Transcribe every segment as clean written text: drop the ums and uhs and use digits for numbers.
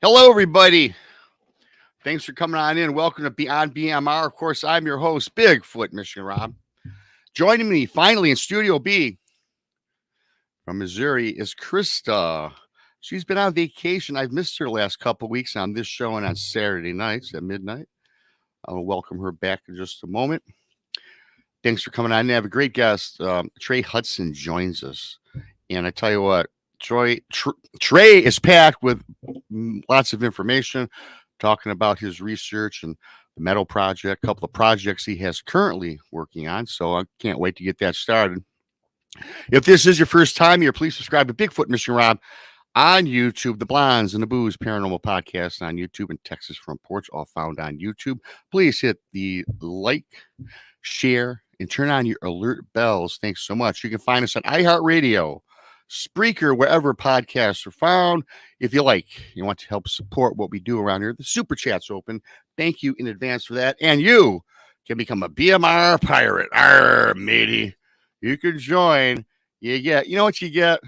Hello, everybody. Thanks for coming on in. Welcome to Beyond BMR. Of course, I'm your host, Bigfoot, Michigan Rob. Joining me finally in Studio B from Missouri is Krista. She's been on vacation. I've missed her last couple of weeks on this show and on Saturday nights at midnight. I'll welcome her back in just a moment. Thanks for coming on. I have a great guest. Trey Hudson joins us. And I tell you what, Trey is packed with lots of information, talking about his research and the Meadow project, a couple of projects he has currently working on. So I can't wait to get that started. If this is your first time here, please subscribe to Bigfoot, Michigan Rob on YouTube, the Blondes and the Booze Paranormal Podcast on YouTube, and Texas Front Porch, all found on YouTube. Please hit the like, share, and turn on your alert bells. Thanks so much. You can find us on iHeart Radio, Spreaker, wherever podcasts are found. If you want to help support what we do around here, the super chat's open. Thank you in advance for that. And you can become a BMR pirate. Arr, matey. You can join. You know what you get?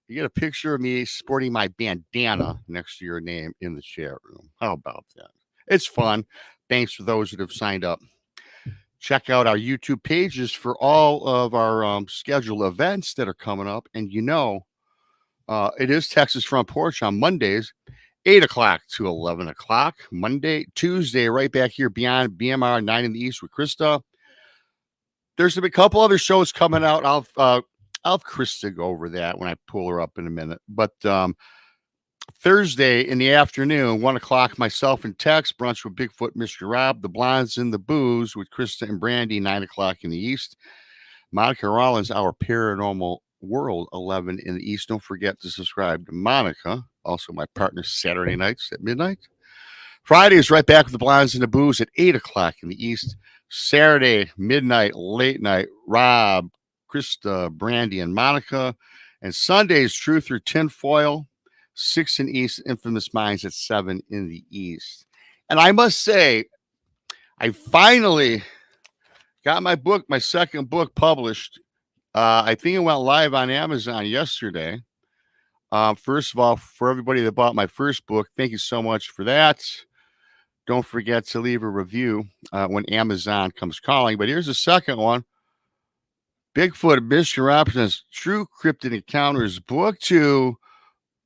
You get a picture of me sporting my bandana next to your name in the chat room. How about that? It's fun. Thanks for those that have signed up. Check out our YouTube pages for all of our scheduled events that are coming up. And it is Texas Front Porch on Mondays, 8 o'clock to 11 o'clock. Tuesday, right back here beyond BMR 9 in the East with Krista. There's a couple other shows coming out. I'll have Krista go over that when I pull her up in a minute. But Thursday in the afternoon, 1 o'clock, myself and Tex, brunch with Bigfoot, Mr. Rob, the Blondes and the Booze with Krista and Brandy, 9 o'clock in the East. Monica Rollins, our Paranormal World, 11 in the East. Don't forget to subscribe to Monica, also my partner, Saturday nights at midnight. Friday is right back with the Blondes and the Booze at 8 o'clock in the East. Saturday, midnight, late night, Rob, Krista, Brandy, and Monica. And Sunday is Truth or Tinfoil, 6 in East, Infamous Minds at 7 in the East. And I must say, I finally got my second book published. I think it went live on Amazon yesterday. First of all, for everybody that bought my first book, thank you so much for that. Don't forget to leave a review when Amazon comes calling. But here's the second one. Bigfoot, Mr. Robson's True Cryptid Encounters, Book 2.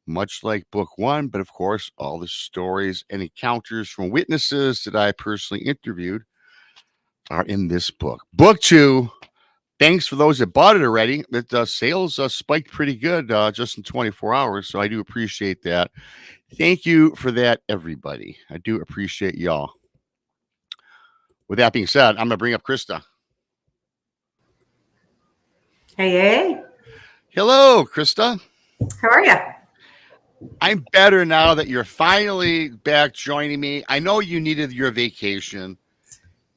Much like Book 1, but of course, all the stories and encounters from witnesses that I personally interviewed are in this book. Book 2, thanks for those that bought it already. The sales spiked pretty good just in 24 hours, so I do appreciate that. Thank you for that, everybody. I do appreciate y'all. With that being said, I'm going to bring up Krista. Hey. Hello, Krista. How are you? I'm better now that you're finally back joining me. I know you needed your vacation,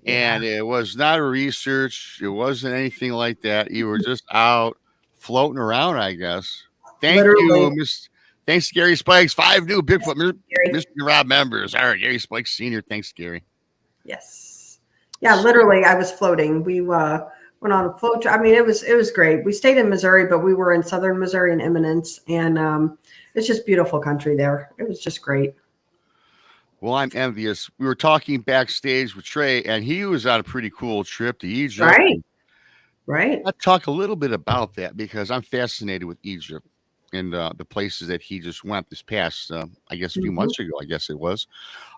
and it was not a research. It wasn't anything like that. You were just out floating around, I guess. Thank you, Miss. Thanks, Gary Spikes. 5 new Bigfoot Mr. Rob members. All right, Gary Spikes Sr. Thanks, Gary. Yes. Yeah, literally, I was floating. We went on a float. I mean, it was great. We stayed in Missouri, but we were in southern Missouri in Eminence, and it's just beautiful country there. It was just great. Well, I'm envious. We were talking backstage with Trey, and he was on a pretty cool trip to Egypt. Right. I'll talk a little bit about that because I'm fascinated with Egypt and the places that he just went this past, I guess, a few months ago, I guess it was.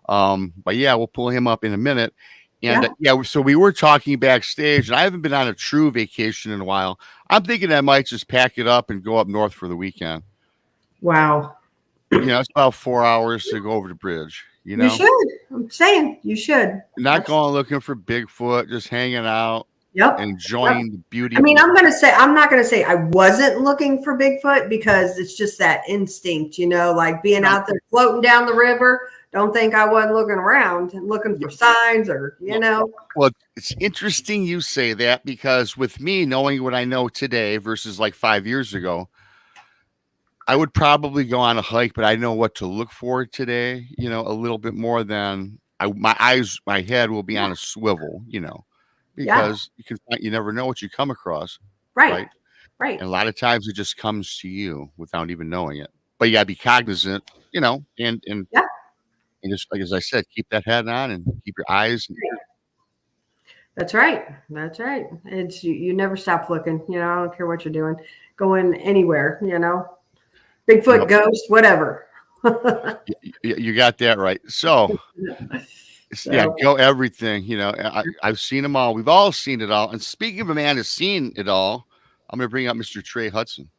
But yeah, we'll pull him up in a minute. And so we were talking backstage, and I haven't been on a true vacation in a while. I'm thinking I might just pack it up and go up north for the weekend. Wow. It's about 4 hours to go over the bridge. You should. I'm saying you should. Not going looking for Bigfoot, just hanging out. Yep. Enjoying the beauty. I mean, I'm not going to say I wasn't looking for Bigfoot because it's just that instinct, like being out there floating down the river. Don't think I wasn't looking around and looking for signs or. Well, it's interesting you say that because with me knowing what I know today versus like 5 years ago, I would probably go on a hike, but I know what to look for today, a little bit more than my head will be on a swivel, because you never know what you come across. Right. And a lot of times it just comes to you without even knowing it. but you gotta be cognizant, and Yeah. and just like as I said, keep that head on and keep your eyes. That's right. That's right. It's you never stop looking. I don't care what you're doing, going anywhere. Bigfoot, ghost, whatever. You got that right. So yeah, So, go everything. I've seen them all. We've all seen it all. And speaking of a man who's seen it all, I'm going to bring up Mr. Trey Hudson.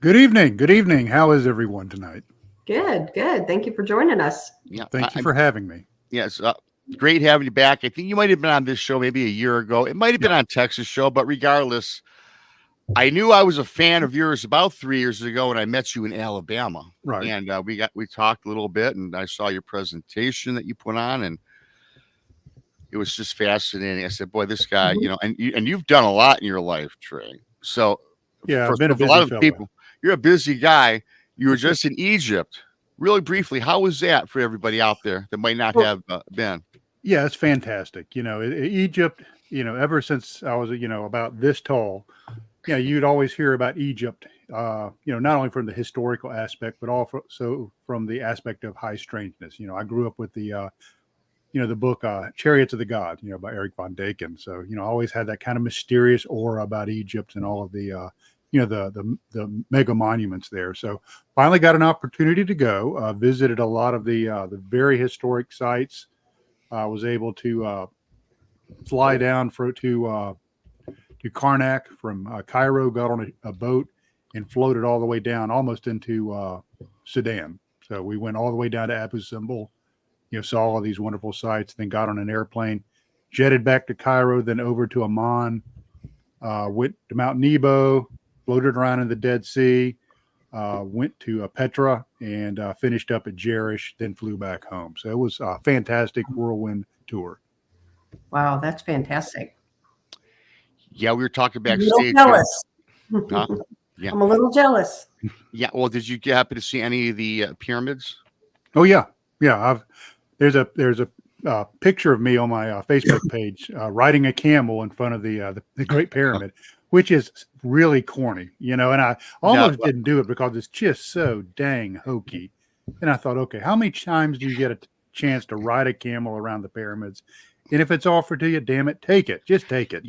Good evening. Good evening. How is everyone tonight? good. Thank you for joining us. Yeah, Thank you for having me. Yes, great having you back. I think you might have been on this show maybe a year ago. It might have been on Texas show, but regardless, I knew I was a fan of yours about 3 years ago when I met you in Alabama. Right. And we talked a little bit, and I saw your presentation that you put on, and it was just fascinating. I said, "Boy, this guy, and you've done a lot in your life, Trey." So yeah, I've been a lot of busy people. You're a busy guy. You were just in Egypt. Really briefly, how was that for everybody out there that might not have been? Yeah, it's fantastic. Egypt, ever since I was, about this tall, you'd always hear about Egypt, not only from the historical aspect, but also from the aspect of high strangeness. I grew up with the book Chariots of the Gods, by Eric von Däken. So, I always had that kind of mysterious aura about Egypt and all of the, the mega monuments there. So finally got an opportunity to go, visited a lot of the very historic sites. I was able to fly down to Karnak from Cairo, got on a boat and floated all the way down almost into Sudan. So we went all the way down to Abu Simbel, saw all these wonderful sites, then got on an airplane, jetted back to Cairo, then over to Amman, went to Mount Nebo, floated around in the Dead Sea, went to Petra, and finished up at Jerish, then flew back home. So it was a fantastic whirlwind tour. Wow, that's fantastic. Yeah, we were talking backstage. I'm a little jealous. Huh? Yeah. I'm a little jealous. Yeah. Well, did you happen to see any of the pyramids? Oh yeah. There's a picture of me on my Facebook page riding a camel in front of the Great Pyramid, which is really corny, and I almost didn't do it because it's just so dang hokey. And I thought, okay, how many times do you get a chance to ride a camel around the pyramids? And if it's offered to you, damn it, take it. Just take it,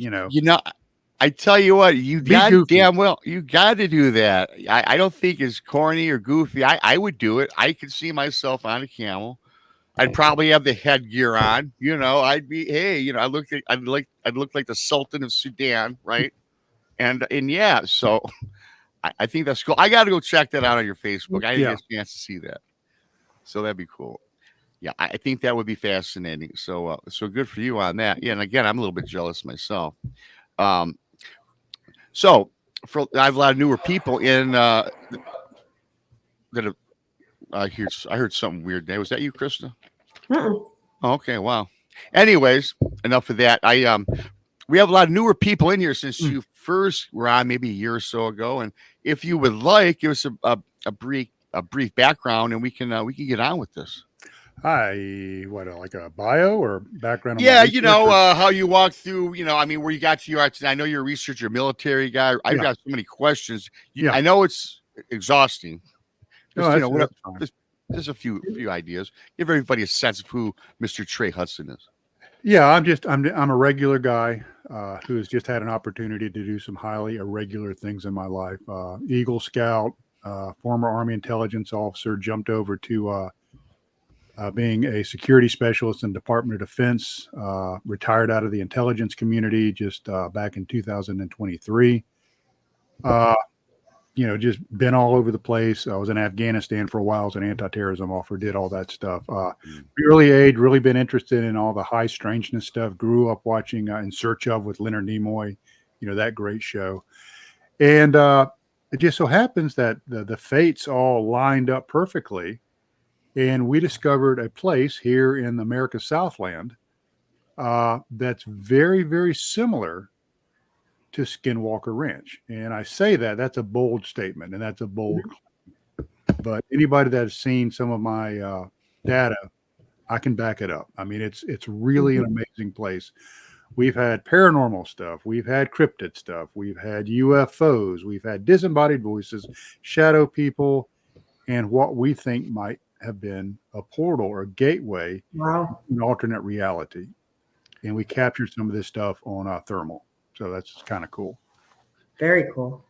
I tell you what, you Be got goofy. damn well, you got to do that. I don't think it's corny or goofy. I would do it. I could see myself on a camel. I'd probably have the headgear on. I'd be, hey, I'd look like the Sultan of Sudan, right? And yeah, so I think that's cool. I got to go check that out on your Facebook. I didn't get a chance to see that, so that'd be cool. Yeah, I think that would be fascinating. So good for you on that. Yeah, and again, I'm a little bit jealous myself. So I have a lot of newer people in that have. I heard something weird today. Was that you, Krista? Mm-mm. Oh, okay, wow. Anyways, enough of that. We have a lot of newer people in here since you first were on maybe a year or so ago. And if you would like, give us a brief background, and we can get on with this. Hi, like a bio or background? Yeah, how you walk through, where you got to your arts. I know you're a researcher, military guy. I've got so many questions. I know it's exhausting. Just a few ideas. Give everybody a sense of who Mr. Trey Hudson is. Yeah, I'm a regular guy who has just had an opportunity to do some highly irregular things in my life. Eagle Scout, former Army intelligence officer, jumped over to being a security specialist in Department of Defense, retired out of the intelligence community just back in 2023. Just been all over the place. I was in Afghanistan for a while as an anti-terrorism officer, did all that stuff. Early age, really been interested in all the high strangeness stuff. Grew up watching In Search of with Leonard Nimoy, that great show. And it just so happens that the fates all lined up perfectly. And we discovered a place here in America's Southland that's very, very similar to Skinwalker Ranch. And I say that's a bold statement, and that's a bold claim. But anybody that has seen some of my data, I can back it up. I mean, it's really an amazing place. We've had paranormal stuff. We've had cryptid stuff. We've had UFOs. We've had disembodied voices, shadow people, and what we think might have been a portal or a gateway Wow. to an alternate reality. And we captured some of this stuff on thermal. So that's kind of cool. Very cool.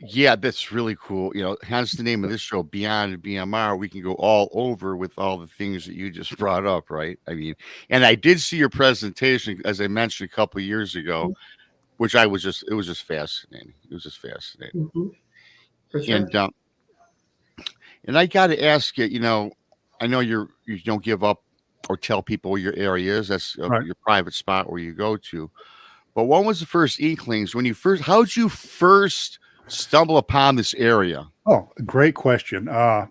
Yeah, that's really cool. Hence the name of this show, Beyond BMR. We can go all over with all the things that you just brought up, right? I mean, and I did see your presentation, as I mentioned a couple of years ago, which it was just fascinating. It was just fascinating. Mm-hmm. For sure. And I got to ask you, I know you don't give up or tell people where your area is. That's Right. your private spot where you go to. But what was the first inklings how did you first stumble upon this area? Oh, great question. I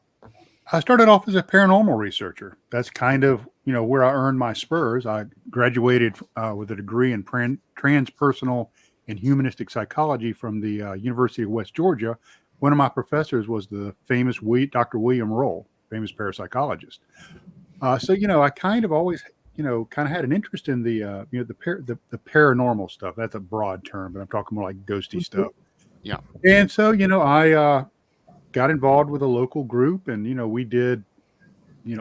started off as a paranormal researcher. That's kind of, where I earned my spurs. I graduated with a degree in transpersonal and humanistic psychology from the University of West Georgia. One of my professors was the famous Dr. William Roll, famous parapsychologist. So, I kind of always, kind of had an interest in the paranormal stuff. That's a broad term, but I'm talking more like ghosty stuff. Yeah. And so, I got involved with a local group, and, we did,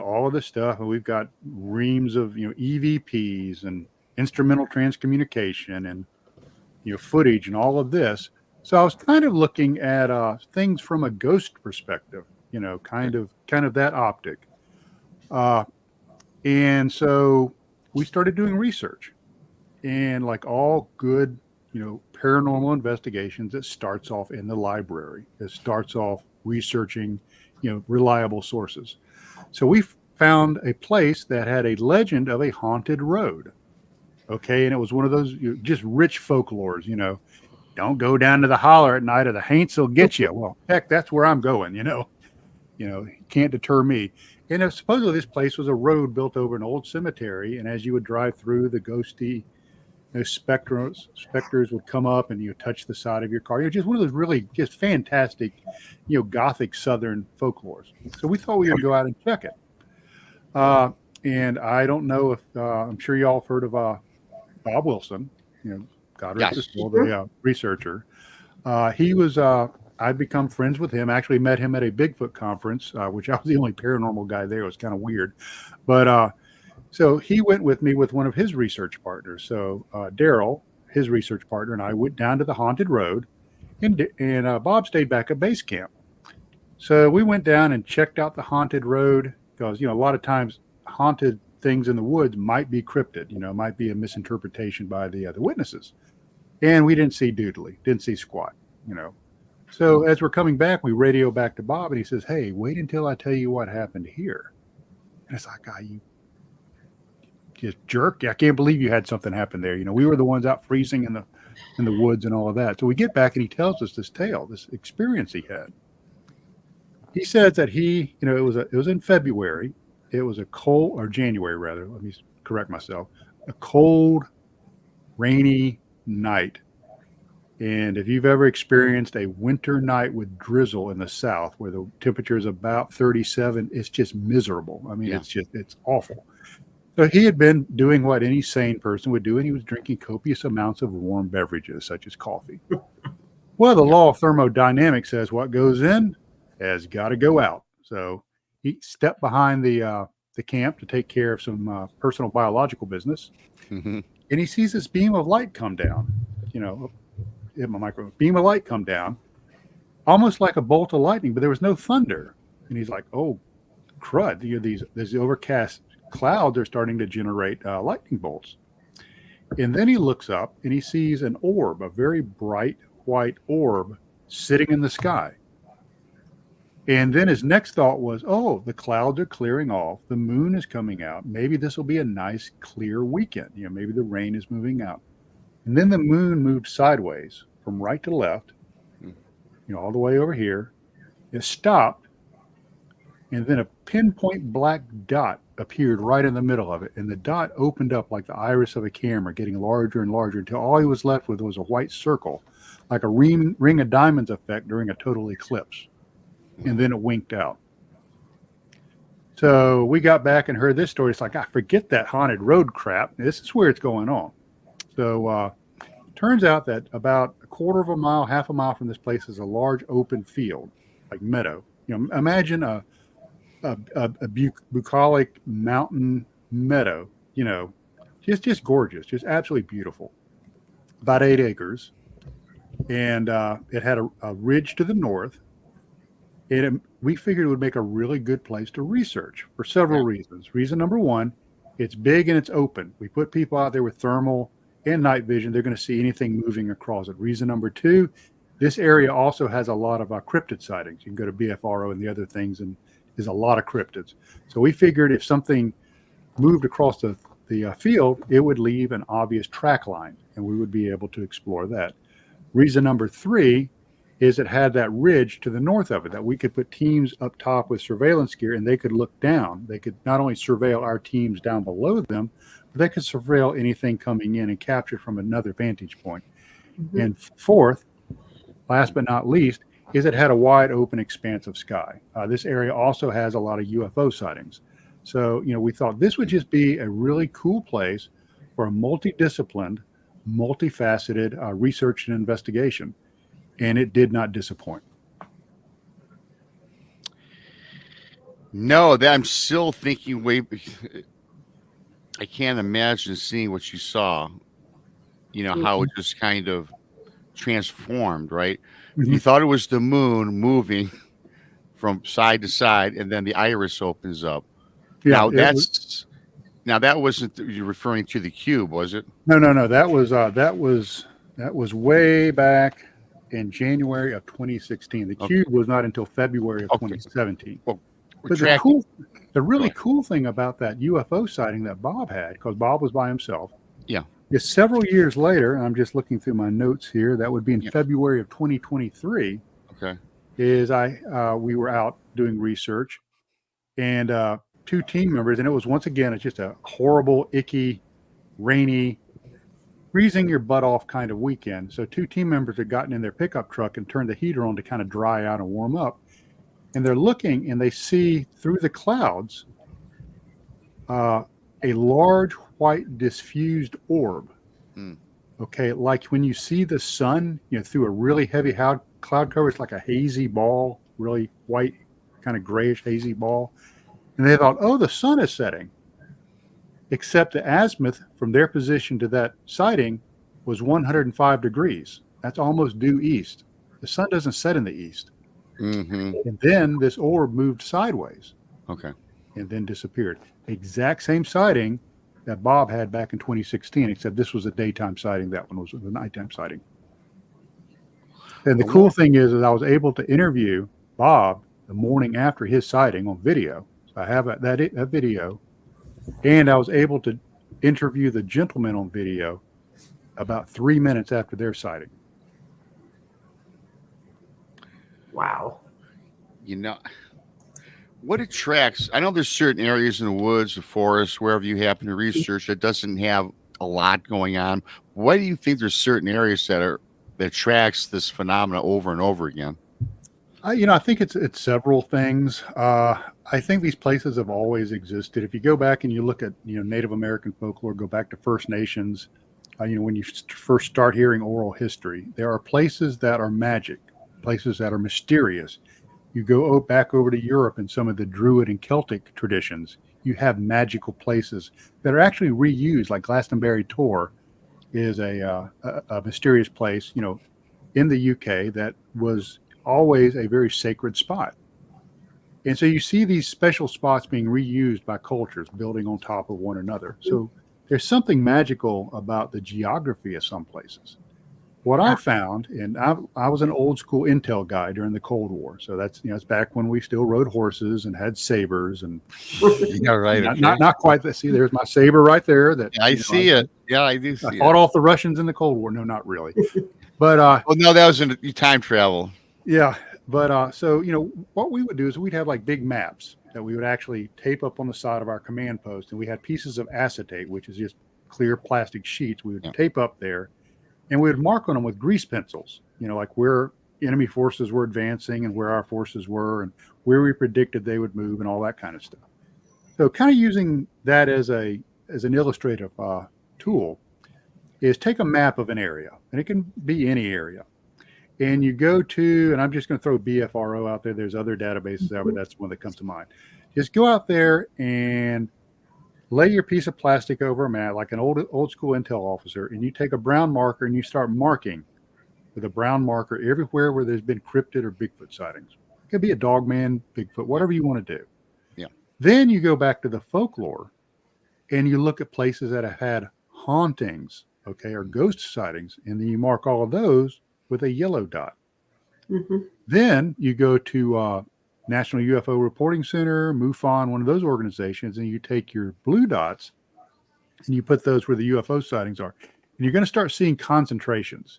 all of this stuff. And we've got reams of, EVPs and instrumental transcommunication and, footage and all of this. So I was kind of looking at things from a ghost perspective, kind of that optic. And so we started doing research, and like all good, paranormal investigations, it starts off in the library. It starts off researching, reliable sources. So we found a place that had a legend of a haunted road. Okay. And it was one of those just rich folklores, don't go down to the holler at night or the haints will get you. Well, heck, that's where I'm going, can't deter me. And supposedly this place was a road built over an old cemetery. And as you would drive through, the ghosty specters would come up and you touch the side of your car. It was just one of those really just fantastic, Gothic Southern folklores. So we thought we would go out and check it. And I don't know if I'm sure you all have heard of Bob Wilson, God rest his soul, the researcher. He was, I'd become friends with him. Actually met him at a Bigfoot conference, which I was the only paranormal guy there. It was kind of weird. But so he went with me with one of his research partners. So Daryl, his research partner, and I went down to the haunted road, and Bob stayed back at base camp. So we went down and checked out the haunted road because, a lot of times haunted things in the woods might be cryptid, might be a misinterpretation by the witnesses. And we didn't see doodly, didn't see squat, So as we're coming back, we radio back to Bob, and he says, "Hey, wait until I tell you what happened here." And it's like, you just jerk. I can't believe you had something happen there. We were the ones out freezing in the woods and all of that. So we get back and he tells us this tale, this experience he had. He says that it was in February. It was a cold, or January rather, let me correct myself, a cold, rainy night. And if you've ever experienced a winter night with drizzle in the South where the temperature is about 37, it's just miserable. I mean, it's awful. So he had been doing what any sane person would do, and he was drinking copious amounts of warm beverages, such as coffee. Well, the law of thermodynamics says what goes in has got to go out. So he stepped behind the camp to take care of some personal biological business, and he sees this beam of light come down. Hit my microphone. Beam of light come down, almost like a bolt of lightning, but there was no thunder. And he's like, "Oh, crud! These overcast clouds are starting to generate lightning bolts." And then he looks up and he sees an orb, a very bright white orb, sitting in the sky. And then his next thought was, "Oh, the clouds are clearing off. The moon is coming out. Maybe this will be a nice, clear weekend. Maybe the rain is moving out." And then the moon moved sideways from right to left, all the way over here. It stopped, and then a pinpoint black dot appeared right in the middle of it. And the dot opened up like the iris of a camera, getting larger and larger until all he was left with was a white circle, like a ring of diamonds effect during a total eclipse. And then it winked out. So we got back and heard this story. It's like, I forget that haunted road crap. This is where it's going on. So turns out that about a quarter of a mile, half a mile from this place is a large open field, like meadow. Imagine a bucolic mountain meadow, just gorgeous, just absolutely beautiful. About 8 acres. And it had a ridge to the north. We figured it would make a really good place to research for several reasons. Reason number one, it's big and it's open. We put people out there with thermal and night vision. They're going to see anything moving across it. Reason number two, this area also has a lot of cryptid sightings. You can go to BFRO and the other things, and there's a lot of cryptids. So we figured if something moved across the field, it would leave an obvious track line, and we would be able to explore that. Reason number three is it had that ridge to the north of it that we could put teams up top with surveillance gear, and they could look down. They could not only surveil our teams down below them, but they could surveil anything coming in and capture from another vantage point. Mm-hmm. And fourth, last but not least, is it had a wide open expanse of sky. This area also has a lot of UFO sightings. So, we thought this would just be a really cool place for a multidisciplined, multifaceted research and investigation. And it did not disappoint. No, I'm still thinking I can't imagine seeing what you saw, how it just kind of transformed, right? Mm-hmm. You thought it was the moon moving from side to side, and then the iris opens up. Yeah, now that wasn't you referring to the cube, was it? No. That was way back in January of 2016. The cube was not until February of 2017. Well, but the really cool thing about that UFO sighting that Bob had, because Bob was by himself, is several years later, and I'm just looking through my notes here, that would be in February of 2023. Okay. Is we were out doing research, and 2 team members, and it was once again, it's just a horrible, icky, rainy, freezing your butt off kind of weekend. So 2 team members had gotten in their pickup truck and turned the heater on to kind of dry out and warm up. And they're looking and they see through the clouds a large white diffused orb. Okay, like when you see the sun, through a really heavy cloud cover, it's like a hazy ball, really white, kind of grayish hazy ball. And they thought, oh, the sun is setting. Except the azimuth from their position to that sighting was 105 degrees. That's almost due east. The sun doesn't set in the east. Mm-hmm. And then this orb moved sideways. Okay. And then disappeared. Exact same sighting that Bob had back in 2016, except this was a daytime sighting. That one was a nighttime sighting. And the cool thing is that I was able to interview Bob the morning after his sighting on video. So I have that video. And I was able to interview the gentleman on video about 3 minutes after their sighting. Wow. What attracts, I know there's certain areas in the woods, the forest, wherever you happen to research that doesn't have a lot going on. Why do you think there's certain areas that attracts this phenomena over and over again? I think it's several things. I think these places have always existed. If you go back and you look at Native American folklore, go back to First Nations, when you first start hearing oral history, there are places that are magic, places that are mysterious. You go back over to Europe and some of the Druid and Celtic traditions, you have magical places that are actually reused, like Glastonbury Tor is a mysterious place, in the UK that was always a very sacred spot. And so you see these special spots being reused by cultures, building on top of one another. So there's something magical about the geography of some places. What I found, and I was an old school intel guy during the Cold War. So that's, it's back when we still rode horses and had sabers and right. Not quite that. See, there's my saber right there. That I see it. Yeah, I do see it. I fought off the Russians in the Cold War. No, not really. But no, that was in time travel. Yeah. But so, what we would do is we'd have like big maps that we would actually tape up on the side of our command post. And we had pieces of acetate, which is just clear plastic sheets we would tape up there. And we would mark on them with grease pencils, like where enemy forces were advancing and where our forces were and where we predicted they would move and all that kind of stuff. So kind of using that as an illustrative tool is take a map of an area, and it can be any area. And you go to, and I'm just going to throw BFRO out there. There's other databases out there. That's one that comes to mind. Just go out there and lay your piece of plastic over a map like an old school intel officer, and you take a brown marker and you start marking with a brown marker everywhere where there's been cryptid or Bigfoot sightings. It could be a dogman, Bigfoot, whatever you want to do. Yeah. Then you go back to the folklore and you look at places that have had hauntings, okay, or ghost sightings, and then you mark all of those with a yellow dot. Mm-hmm. Then you go to National UFO Reporting Center, MUFON, one of those organizations, and you take your blue dots and you put those where the UFO sightings are. And you're going to start seeing concentrations.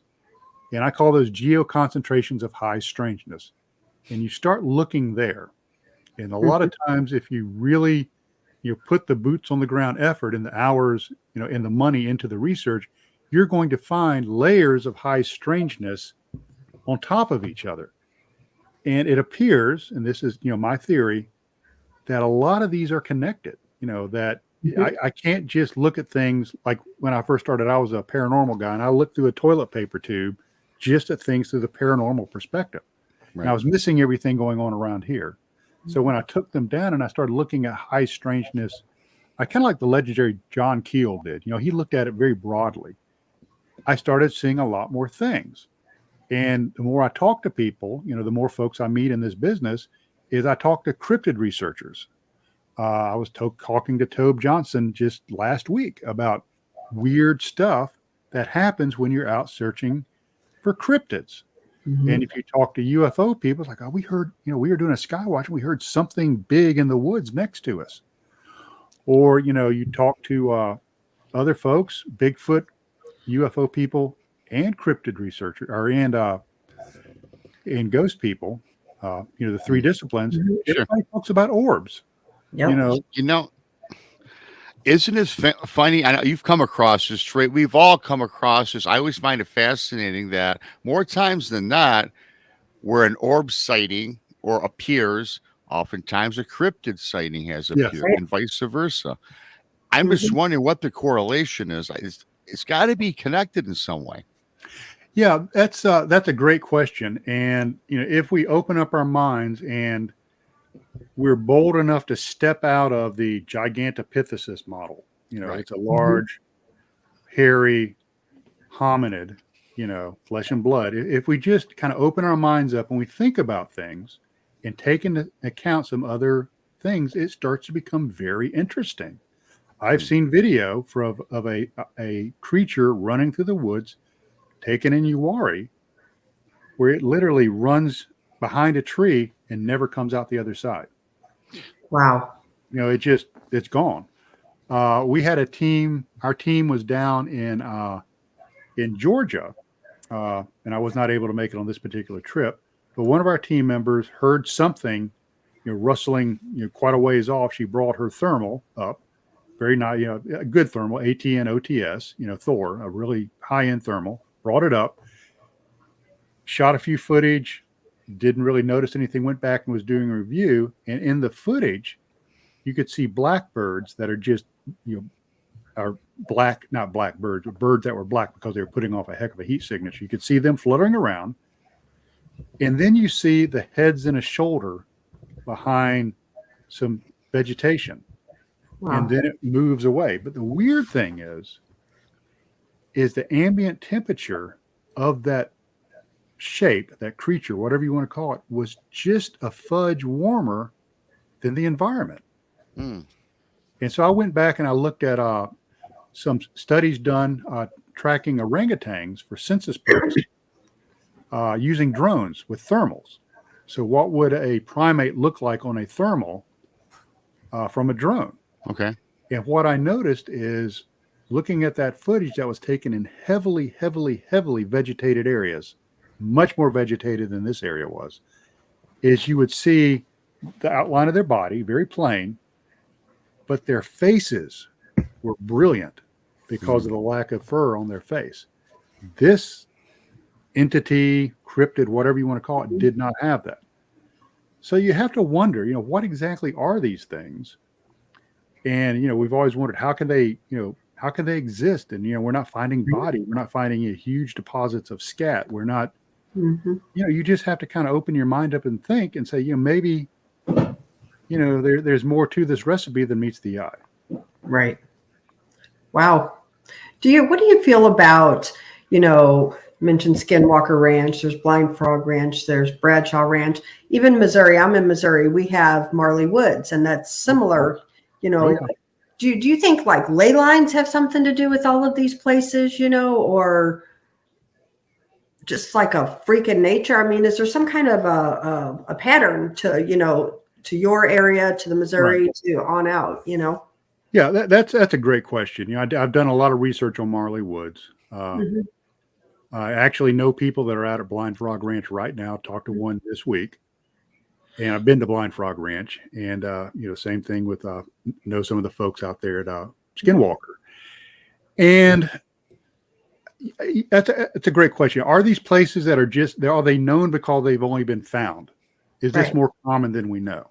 And I call those geo-concentrations of high strangeness. And you start looking there. And a lot of times, if you really put the boots on the ground effort and the hours, and the money into the research, you're going to find layers of high strangeness on top of each other. And it appears, and this is, my theory, that a lot of these are connected, that I can't just look at things like when I first started, I was a paranormal guy and I looked through a toilet paper tube just at things through the paranormal perspective. Right. And I was missing everything going on around here. So when I took them down and I started looking at high strangeness, I kind of like the legendary John Keel did. He looked at it very broadly. I started seeing a lot more things. And the more I talk to people, the more folks I meet in this business, is I talk to cryptid researchers. I was talking to Tobe Johnson just last week about weird stuff that happens when you're out searching for cryptids. Mm-hmm. And if you talk to UFO people, it's like, oh, we heard, we were doing a sky watch and we heard something big in the woods next to us. Or, you talk to other folks, Bigfoot, UFO people, and cryptid researchers, and ghost people, the three disciplines. Sure. Everybody talks about orbs. Yep. Isn't it funny? I know you've come across this, Trey. We've all come across this. I always find it fascinating that more times than not, where an orb sighting or appears, oftentimes a cryptid sighting has appeared, and vice versa. I'm just wondering what the correlation is. It's got to be connected in some way. Yeah, that's a great question. And if we open up our minds and we're bold enough to step out of the gigantopithecus model, right. It's a large, hairy hominid, flesh and blood. If we just kind of open our minds up and we think about things and take into account some other things, it starts to become very interesting. I've seen video of a creature running through the woods, taken in Uwari, where it literally runs behind a tree and never comes out the other side. Wow. It's gone. We had a team, our team was down in Georgia, and I was not able to make it on this particular trip, but one of our team members heard something, rustling, quite a ways off. She brought her thermal up. Very nice, a good thermal, ATN OTS, Thor, a really high-end thermal, brought it up, shot a few footage, didn't really notice anything, went back and was doing a review. And in the footage, you could see blackbirds that are just, are black, not black birds, but birds that were black because they were putting off a heck of a heat signature. You could see them fluttering around. And then you see the heads and a shoulder behind some vegetation. Wow. And then it moves away. But the weird thing is the ambient temperature of that shape, that creature, whatever you want to call it, was just a fudge warmer than the environment. And so I went back and I looked at some studies done tracking orangutans for census purposes using drones with thermals. So what would a primate look like on a thermal from a drone? Okay. And what I noticed is looking at that footage that was taken in heavily vegetated areas, much more vegetated than this area was, is you would see the outline of their body, very plain, but their faces were brilliant because of the lack of fur on their face. This entity, cryptid, whatever you want to call it, did not have that. So you have to wonder, what exactly are these things? And, we've always wondered, how can they exist? And, we're not finding body. We're not finding huge deposits of scat. We're not, you just have to kind of open your mind up and think and say, maybe, there's more to this recipe than meets the eye. Right. Wow. What do you feel about, mentioned Skinwalker Ranch, there's Blind Frog Ranch, there's Bradshaw Ranch, even Missouri. I'm in Missouri. We have Marley Woods, and that's similar, Oh, yeah. Do you think like ley lines have something to do with all of these places, or just like a freak in nature? I mean, is there some kind of a pattern to, to your area, to the Missouri, Right. to on out, Yeah, that's a great question. I've done a lot of research on Marley Woods. I actually know people that are out at Blind Frog Ranch right now. Talked to one this week, and I've been to Blind Frog Ranch, and same thing with know some of the folks out there at Skinwalker. And it's a great question. Are these places that are they known because they've only been found? Is this more common than we know?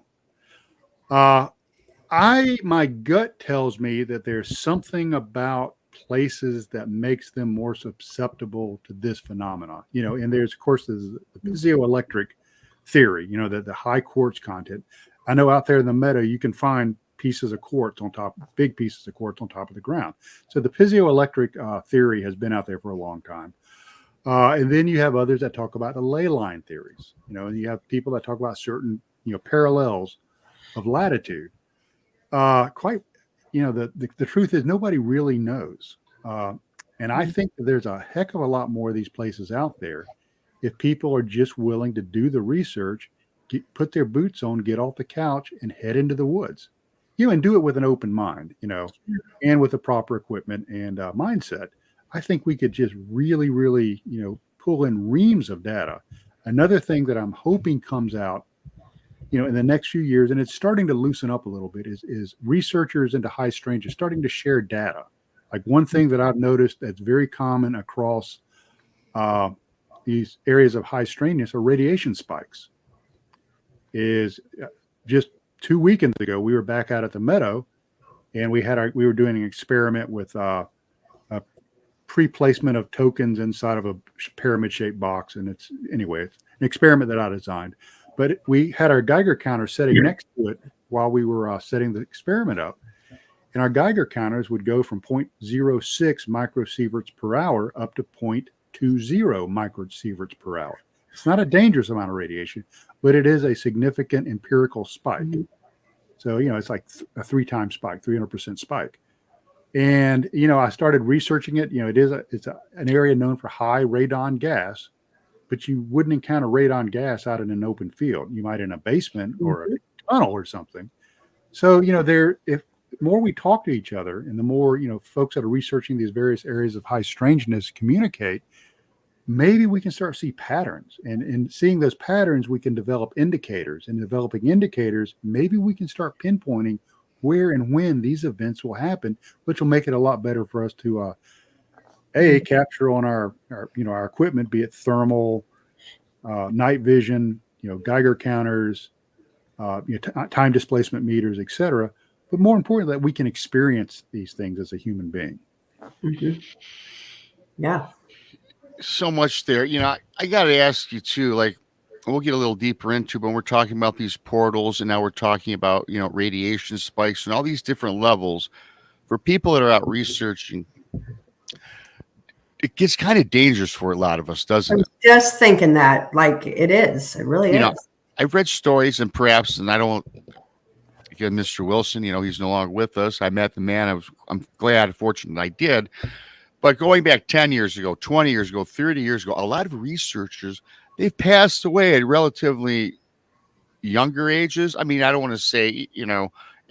My gut tells me that there's something about places that makes them more susceptible to this phenomenon. And there's, of course, the piezoelectric theory, that the high quartz content. I know out there in the meadow, you can find pieces of quartz big pieces of quartz on top of the ground. So the piezoelectric theory has been out there for a long time. And then you have others that talk about the ley line theories, and you have people that talk about certain, parallels of latitude. The truth is nobody really knows. And I think that there's a heck of a lot more of these places out there if people are just willing to do the research, put their boots on, get off the couch and head into the woods, and do it with an open mind, and with the proper equipment and mindset. I think we could just really, really, pull in reams of data. Another thing that I'm hoping comes out, in the next few years, and it's starting to loosen up a little bit, is researchers into high strangeness starting to share data. Like one thing that I've noticed that's very common across these areas of high strangeness are radiation spikes. Is just 2 weekends ago, we were back out at the Meadow, and we were doing an experiment with a pre-placement of tokens inside of a pyramid-shaped box, and it's an experiment that I designed. But we had our Geiger counter setting next to it while we were setting the experiment up. And our Geiger counters would go from 0.06 microsieverts per hour up to 0.20 microsieverts per hour. It's not a dangerous amount of radiation, but it is a significant empirical spike. So, it's like a 3-time spike, 300% spike. And, I started researching it. It's an area known for high radon gas, but you wouldn't encounter radon gas out in an open field. You might in a basement or a tunnel or something. So, if the more we talk to each other and the more, folks that are researching these various areas of high strangeness communicate, maybe we can start to see patterns. And in seeing those patterns, we can develop indicators. And developing indicators, maybe we can start pinpointing where and when these events will happen, which will make it a lot better for us to capture on our equipment, be it thermal, night vision, Geiger counters, time displacement meters, etc. But more importantly, that we can experience these things as a human being. Yeah. So much there. I got to ask you too, like, we'll get a little deeper into, but we're talking about these portals, and now we're talking about, radiation spikes and all these different levels. For people that are out researching, it gets kind of dangerous for a lot of us, doesn't it? Just thinking that, like, it is. It really is. I've read stories, and perhaps, and I don't, again, Mr. Wilson, he's no longer with us. I met the man. I'm glad, fortunate I did. But going back 10 years ago, 20 years ago, 30 years ago, a lot of researchers, they've passed away at relatively younger ages. I mean, I don't want to say,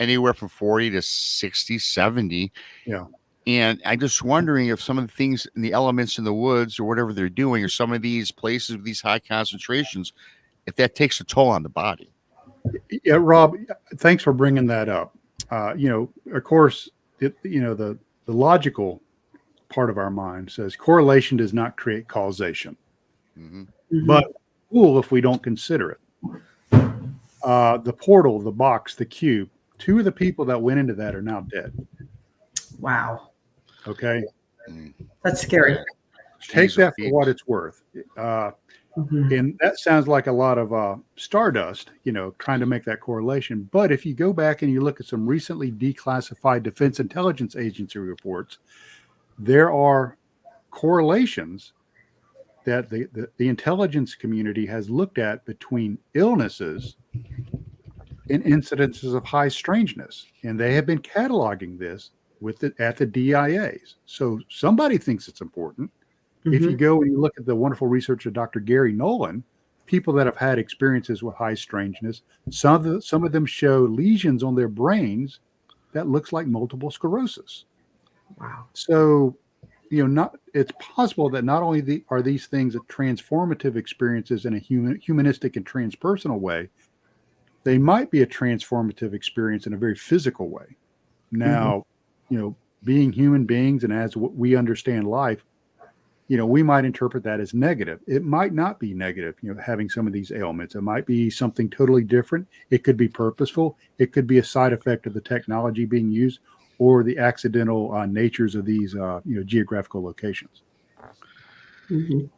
anywhere from 40 to 60, 70. Yeah. And I'm just wondering if some of the things in the elements in the woods or whatever they're doing, or some of these places with these high concentrations, if that takes a toll on the body. Yeah, Rob, thanks for bringing that up. Of course, the logical part of our mind says correlation does not create causation. But cool if we don't consider it. The portal, the box, the cube, 2 of the people that went into that are now dead. Wow. Okay. That's scary. Take Jeez, that for Pete. what it's worth. And that sounds like a lot of stardust, trying to make that correlation. But if you go back and you look at some recently declassified Defense Intelligence Agency reports, there are correlations that the intelligence community has looked at between illnesses and incidences of high strangeness. And they have been cataloging this at the DIAs. So somebody thinks it's important. If you go and you look at the wonderful research of Dr. Gary Nolan, people that have had experiences with high strangeness, some of them show lesions on their brains that looks like multiple sclerosis. Wow. So, it's possible that not only are these things transformative experiences in a humanistic and transpersonal way, they might be a transformative experience in a very physical way. Now, being human beings and as we understand life, we might interpret that as negative. It might not be negative, having some of these ailments. It might be something totally different. It could be purposeful. It could be a side effect of the technology being used or the accidental natures of these, geographical locations. It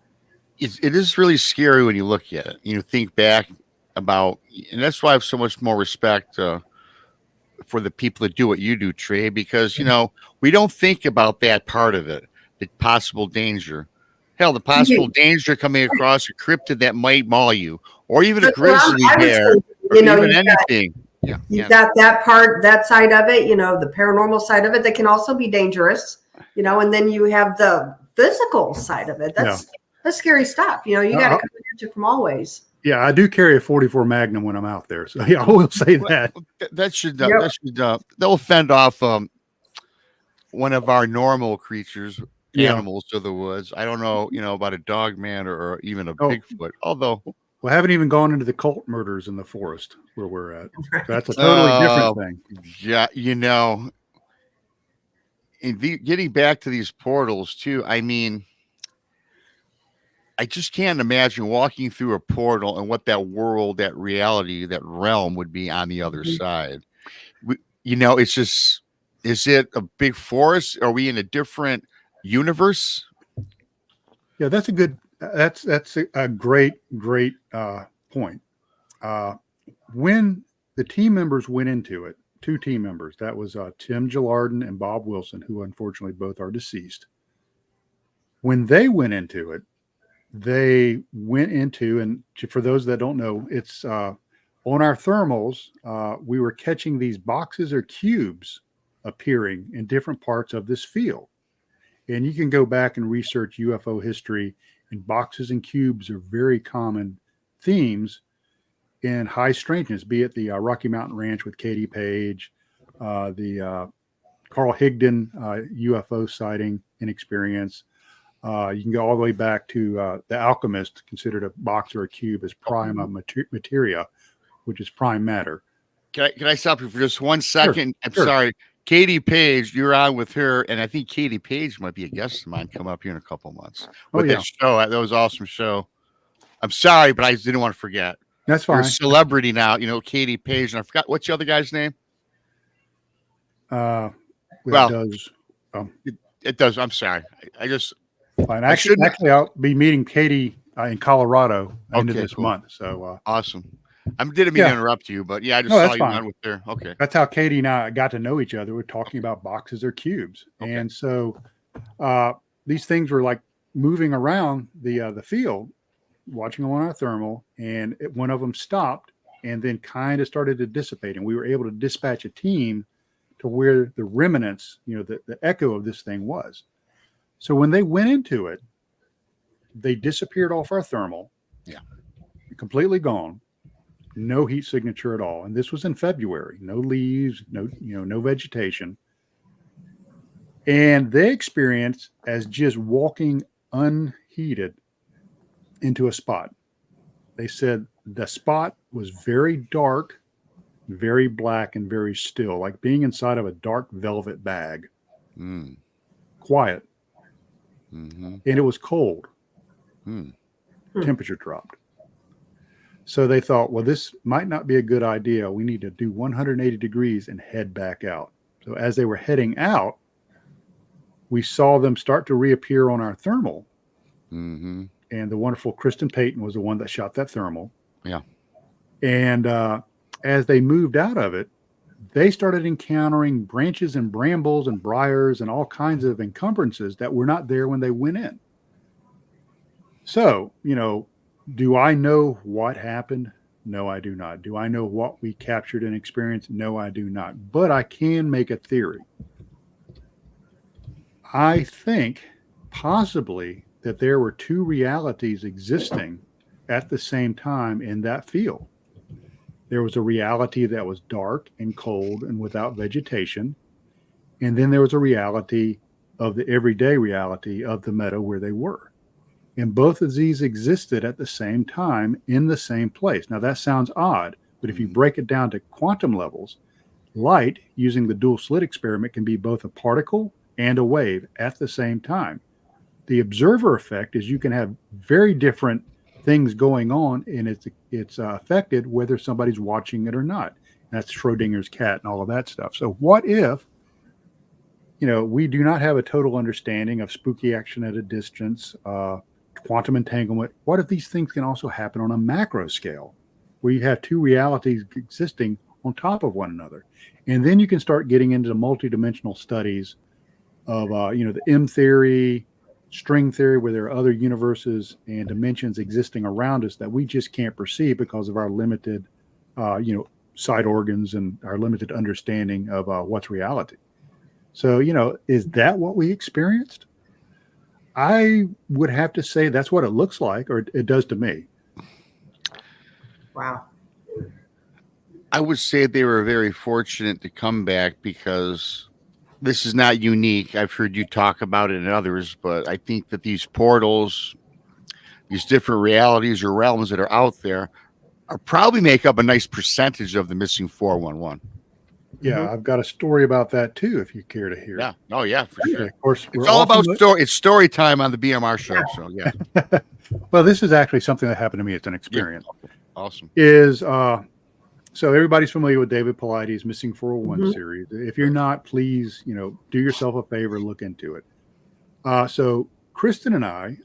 is really scary when you look at it. You think back about, and that's why I have so much more respect for the people that do what you do, Trey, because, we don't think about that part of it. The possible danger. Hell, the possible danger coming across a cryptid that might maul you, or even a grizzly bear, or even anything. You've got that side of it, the paranormal side of it that can also be dangerous, and then you have the physical side of it. That's scary stuff. You got to come at you from all ways. Yeah, I do carry a 44 Magnum when I'm out there. So yeah, I will say that. They'll fend off one of our normal creatures. Animals of the woods. I don't know, about a dogman or even a Bigfoot. Although we haven't even gone into the cult murders in the forest where we're at. So that's a totally different thing. Yeah, getting back to these portals too. I mean, I just can't imagine walking through a portal and what that world, that reality, that realm would be on the other side. It's just, is it a big forest? Are we in a different universe? Yeah, that's a great point. When the team members went into it, 2 team members, that was Tim Gillardin and Bob Wilson, who unfortunately both are deceased. When they went into it, and for those that don't know, it's on our thermals, we were catching these boxes or cubes appearing in different parts of this field. And you can go back and research UFO history, and boxes and cubes are very common themes in high strangeness, be it the Rocky Mountain Ranch with Katie Page, the Carl Higdon UFO sighting and experience. You can go all the way back to The Alchemist, considered a box or a cube as prima materia, which is prime matter. Can I stop you for just 1 second? Sure. I'm sorry. Katie Page, you're on with her, and I think Katie Page might be a guest of mine coming up here in a couple months with that show. That was an awesome show. I'm sorry, but I didn't want to forget. That's fine. You're a celebrity now, Katie Page, and I forgot what's the other guy's name. It does. I'm sorry. I just fine. Actually, I'll be meeting Katie in Colorado end of this month. So awesome. I didn't mean to interrupt you, but I just saw you on with her. Okay. That's how Katie and I got to know each other. We're talking about boxes or cubes. Okay. And so these things were like moving around the field, watching them on our thermal, and one of them stopped and then kind of started to dissipate. And we were able to dispatch a team to where the remnants, the echo of this thing was. So when they went into it, they disappeared off our thermal. Yeah. Completely gone. No heat signature at all. And this was in February. No leaves, no vegetation. And they experienced as just walking unheated into a spot. They said the spot was very dark, very black, and very still, like being inside of a dark velvet bag. Quiet. Mm-hmm. And it was cold. Temperature dropped. So they thought, well, this might not be a good idea. We need to do 180 degrees and head back out. So as they were heading out, we saw them start to reappear on our thermal. Mm-hmm. And the wonderful Kristen Payton was the one that shot that thermal. Yeah. And as they moved out of it, they started encountering branches and brambles and briars and all kinds of encumbrances that were not there when they went in. So, do I know what happened? No, I do not. Do I know what we captured and experienced? No, I do not. But I can make a theory. I think possibly that there were two realities existing at the same time in that field. There was a reality that was dark and cold and without vegetation. And then there was a reality of the everyday reality of the meadow where they were. And both of these existed at the same time in the same place. Now that sounds odd, but if you break it down to quantum levels, light using the dual slit experiment can be both a particle and a wave at the same time. The observer effect is you can have very different things going on, and it's affected whether somebody's watching it or not. That's Schrodinger's cat and all of that stuff. So what if, we do not have a total understanding of spooky action at a distance, quantum entanglement? What if these things can also happen on a macro scale, where you have two realities existing on top of one another? And then you can start getting into the multidimensional studies of, the M theory, string theory, where there are other universes and dimensions existing around us that we just can't perceive because of our limited, sight organs and our limited understanding of what's reality. So, is that what we experienced? I would have to say that's what it looks like, or it does to me. Wow. I would say they were very fortunate to come back, because this is not unique. I've heard you talk about it and others, but I think that these portals, these different realities or realms that are out there, are probably make up a nice percentage of the missing 411. Yeah, I've got a story about that too, if you care to hear. Yeah. Oh, yeah, for sure. Of course, It's all about story. It's story time on the BMR show. So, yeah. Well, this is actually something that happened to me. It's an experience. Yeah. Awesome. So everybody's familiar with David Paulides' Missing 401 series. If you're not, please, do yourself a favor, look into it. So Kristen and I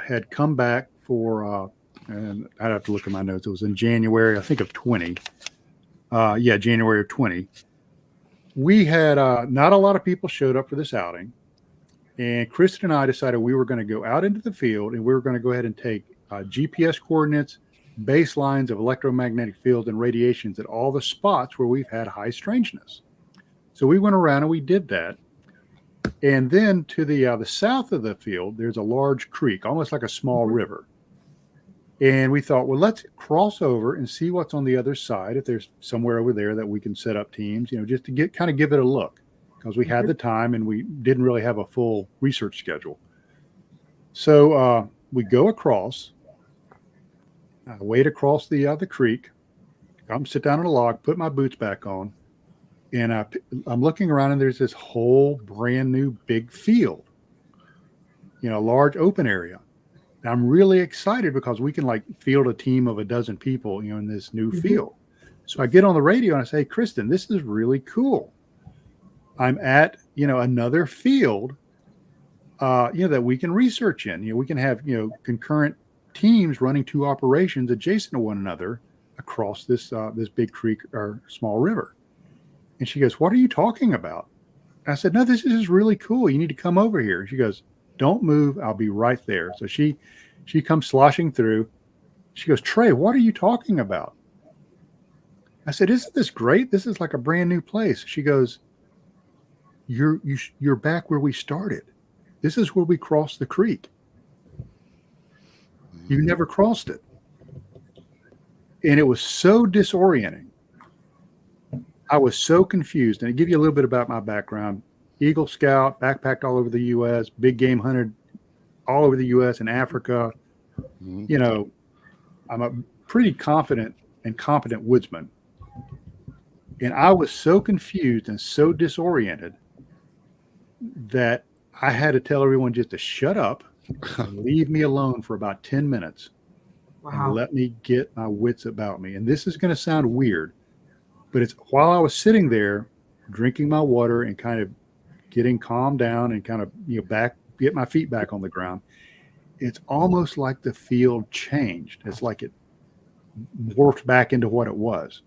had come back for, and I'd have to look at my notes. It was in January, I think, of 20. January of 20. We had not a lot of people showed up for this outing. And Kristen and I decided we were going to go out into the field, and we were going to go ahead and take GPS coordinates, baselines of electromagnetic fields and radiations at all the spots where we've had high strangeness. So we went around and we did that. And then to the south of the field, there's a large creek, almost like a small river. And we thought, well, let's cross over and see what's on the other side. If there's somewhere over there that we can set up teams, just to give it a look, because we had the time and we didn't really have a full research schedule. So we go across. I wade across the creek. I'm sit down on a log, put my boots back on, and I'm looking around, and there's this whole brand new big field, large open area. And I'm really excited because we can field a team of a dozen people, in this new field. So I get on the radio and I say, Kristen, this is really cool. I'm at, another field, that we can research in. We can have, concurrent teams running two operations adjacent to one another across this big creek or small river. And she goes, what are you talking about? I said, no, this is really cool. You need to come over here. And she goes, don't move. I'll be right there. So she comes sloshing through. She goes, Trey, what are you talking about? I said, isn't this great? This is like a brand new place. She goes, you're back where we started. This is where we crossed the creek. You never crossed it. And it was so disorienting. I was so confused. And to give you a little bit about my background, Eagle Scout, backpacked all over the U.S., big game hunted all over the U.S. and Africa. I'm a pretty confident and competent woodsman. And I was so confused and so disoriented that I had to tell everyone just to shut up and leave me alone for about 10 minutes. Wow. and let me get my wits about me. And this is going to sound weird, but it's while I was sitting there drinking my water and kind of getting calmed down and kind of, get my feet back on the ground. It's almost like the field changed. It's like it morphed back into what it was.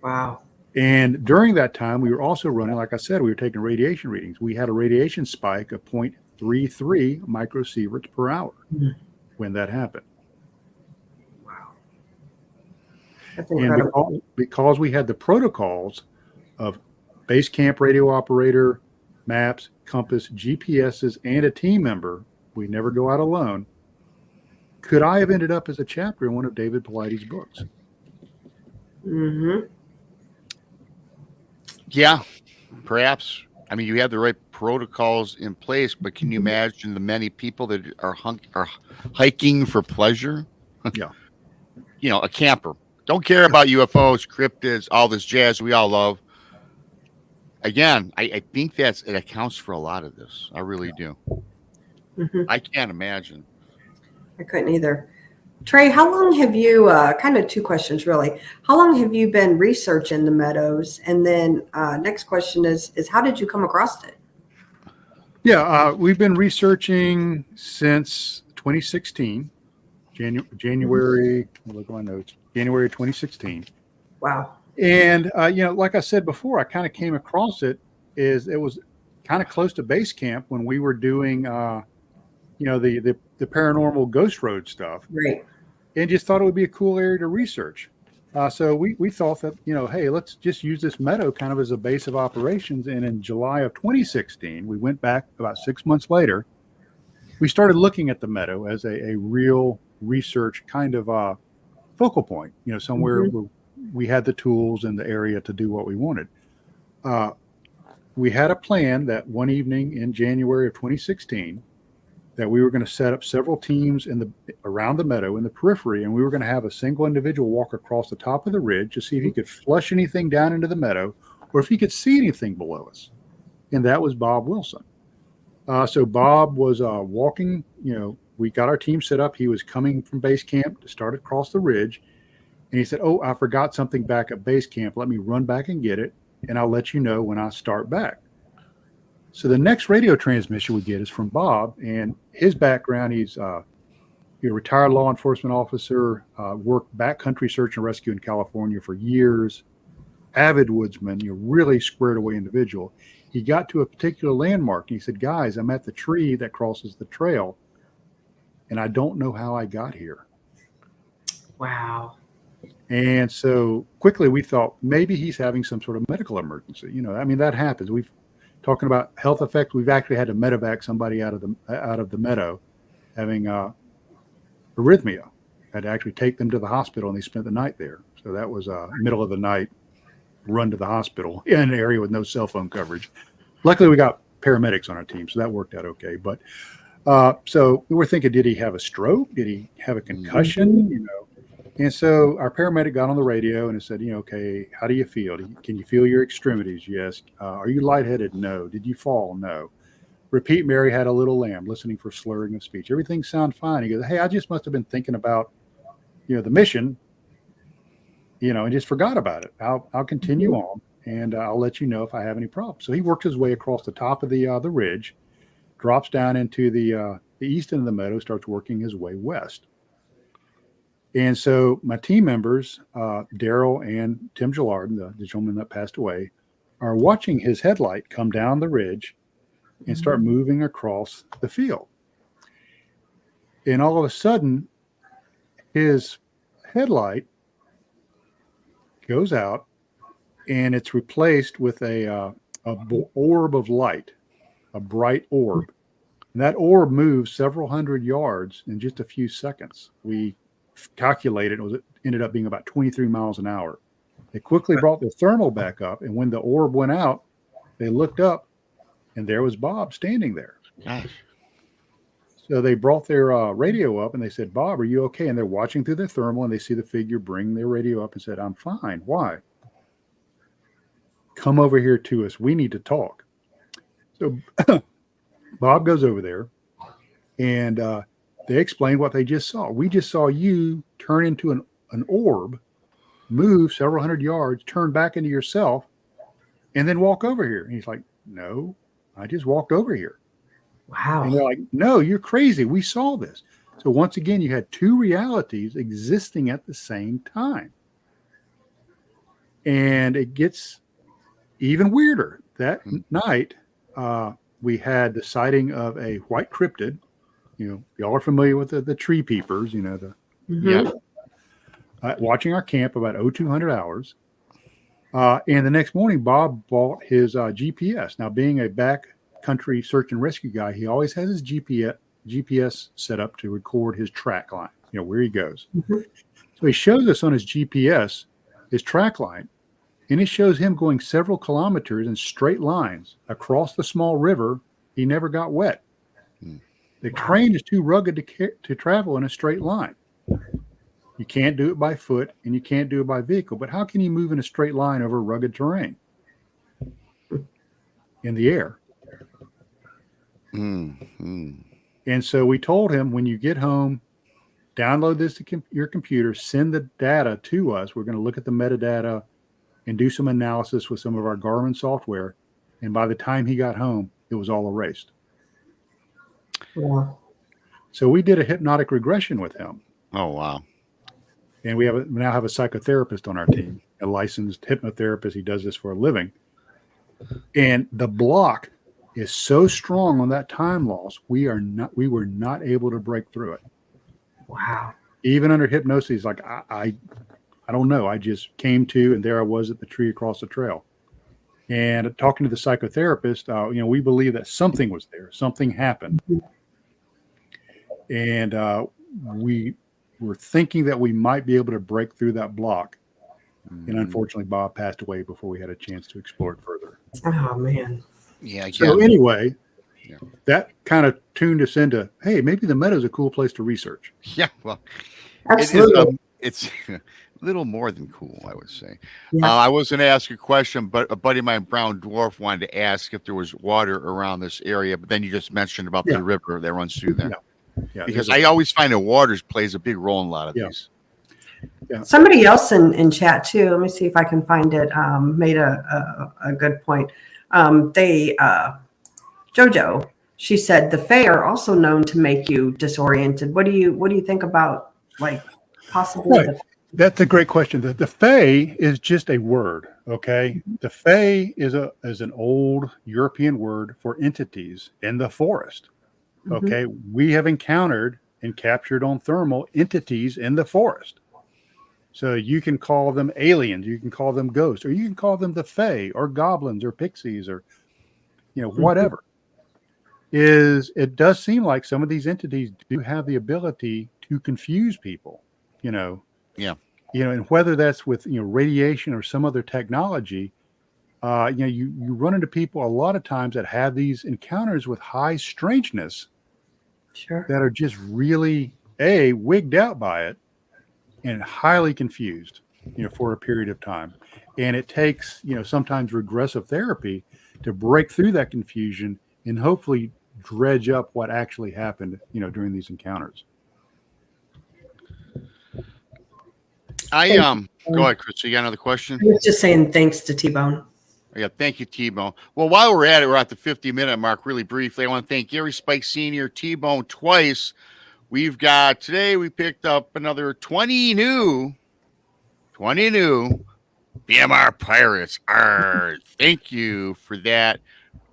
Wow. And during that time, we were also running, like I said, we were taking radiation readings. We had a radiation spike of 0.33 microsieverts per hour when that happened. Wow. That's And incredible. because we had the protocols of base camp radio operator, maps, compass, GPSs, and a team member, we never go out alone. Could I have ended up as a chapter in one of David Paulides' books? Mm-hmm. Yeah, perhaps. I mean, you have the right protocols in place, but can you imagine the many people that are hiking for pleasure? Yeah. A camper. Don't care about UFOs, cryptids, all this jazz we all love. Again, I think it accounts for a lot of this. I really do. Mm-hmm. I can't imagine. I couldn't either. Trey, how long have you, kind of two questions really, how long have you been researching the Meadows? And then next question is how did you come across it? Yeah, we've been researching since 2016, January, I'll look at my notes, January 2016. Wow. And, like I said before, I kind of came across it was kind of close to base camp when we were doing, the paranormal ghost road stuff. Great. And just thought it would be a cool area to research. So we thought that, hey, let's just use this Meadow kind of as a base of operations. And in July of 2016, we went back about 6 months later. We started looking at the Meadow as a real research kind of focal point, somewhere where we had the tools in the area to do what we wanted. We had a plan that one evening in January of 2016 that we were going to set up several teams around the Meadow in the periphery, and we were going to have a single individual walk across the top of the ridge to see if he could flush anything down into the Meadow or if he could see anything below us. And that was Bob Wilson. So Bob was walking, we got our team set up. He was coming from base camp to start across the ridge. And he said, "Oh, I forgot something back at base camp. Let me run back and get it, and I'll let you know when I start back." So the next radio transmission we get is from Bob, and his background, he's a retired law enforcement officer, worked backcountry search and rescue in California for years, avid woodsman, really squared away individual. He got to a particular landmark, and he said, "Guys, I'm at the tree that crosses the trail, and I don't know how I got here." Wow. And so quickly we thought maybe he's having some sort of medical emergency. That happens. We've talking about health effects. We've actually had to medevac somebody out of the Meadow having arrhythmia. Had to actually take them to the hospital, and they spent the night there. So that was middle of the night run to the hospital in an area with no cell phone coverage. Luckily, we got paramedics on our team, so that worked out okay. But so we were thinking, did he have a stroke? Did he have a concussion? And so our paramedic got on the radio and said, "Okay, how do you feel? Can you feel your extremities? Yes. Are you lightheaded? No. Did you fall? No. Repeat, Mary had a little lamb, listening for slurring of speech. Everything sounds fine." He goes, "Hey, I just must have been thinking about, the mission, and just forgot about it. I'll continue on, and I'll let you know if I have any problems." So he works his way across the top of the ridge, drops down into the east end of the Meadow, starts working his way west. And so my team members, Daryl and Tim Gillardin, the gentleman that passed away, are watching his headlight come down the ridge and start moving across the field. And all of a sudden, his headlight goes out, and it's replaced with a orb of light, a bright orb. And that orb moves several hundred yards in just a few seconds. We calculated it ended up being about 23 miles an hour. They quickly brought the thermal back up, and when the orb went out, they looked up, and there was Bob standing there. Gosh. So they brought their radio up, and they said, "Bob, are you okay?" And they're watching through the thermal, and they see the figure bring their radio up and said, "I'm fine. Why?" "Come over here to us. We need to talk." So Bob goes over there, and They explained what they just saw. We just saw you turn into an orb, move several hundred yards, turn back into yourself, and then walk over here. And he's like, no, I just walked over here. Wow. And they're like, no, you're crazy. We saw this. So once again, you had two realities existing at the same time. And it gets even weirder. That night, we had the sighting of a white cryptid. Y'all are familiar with the tree peepers, watching our camp about 0200 hours. And the next morning, Bob bought his GPS. Now, being a backcountry search and rescue guy, he always has his GPS set up to record his track line, where he goes. So he shows us on his GPS, his track line, and it shows him going several kilometers in straight lines across the small river. He never got wet. The terrain is too rugged to travel in a straight line. You can't do it by foot and you can't do it by vehicle, but how can you move in a straight line over rugged terrain in the air? And so we told him, when you get home, download this to your computer, send the data to us. We're going to look at the metadata and do some analysis with some of our Garmin software. And by the time he got home, it was all erased. Yeah. So we did a hypnotic regression with him. Oh, wow. And we now have a psychotherapist on our team, a licensed hypnotherapist. He does this for a living. And the block is so strong on that time loss, we were not able to break through it. Wow. Even under hypnosis, like I don't know. I just came to, and there I was at the tree across the trail. And talking to the psychotherapist, we believe that something was there. Something happened. And we were thinking that we might be able to break through that block. And unfortunately, Bob passed away before we had a chance to explore it further. Oh, man. Yeah. So anyway, that kind of tuned us into, hey, maybe the Meadow's a cool place to research. Yeah. Well, Absolutely. it's a little more than cool, I would say. Yeah. I was going to ask a question, but a buddy of mine, Brown Dwarf, wanted to ask if there was water around this area. But then you just mentioned about the river that runs through there. Yeah, because I always find that water plays a big role in a lot of these. Yeah. Somebody else in chat too. Let me see if I can find it. Made a good point. Jojo, she said the Fae are also known to make you disoriented. What do you think about, like, possibly? Right. That's a great question. The Fae is just a word. Okay. The Fae is an old European word for entities in the forest. Okay. We have encountered and captured on thermal entities in the forest. So you can call them aliens, you can call them ghosts, or you can call them the Fae or goblins or pixies or, whatever. It does seem like some of these entities do have the ability to confuse people, Yeah. And whether that's with, radiation or some other technology, you run into people a lot of times that have these encounters with high strangeness. Sure. That are just really wigged out by it and highly confused, for a period of time. And it takes, sometimes regressive therapy to break through that confusion and hopefully dredge up what actually happened, during these encounters. Go ahead, Chris. You got another question? I was just saying thanks to T-Bone. Yeah, thank you, T-Bone. Well, while we're at it, we're at the 50-minute mark. Really briefly, I want to thank Gary Spike Sr., T-Bone twice. Today we picked up another 20 new BMR Pirates. Thank you for that.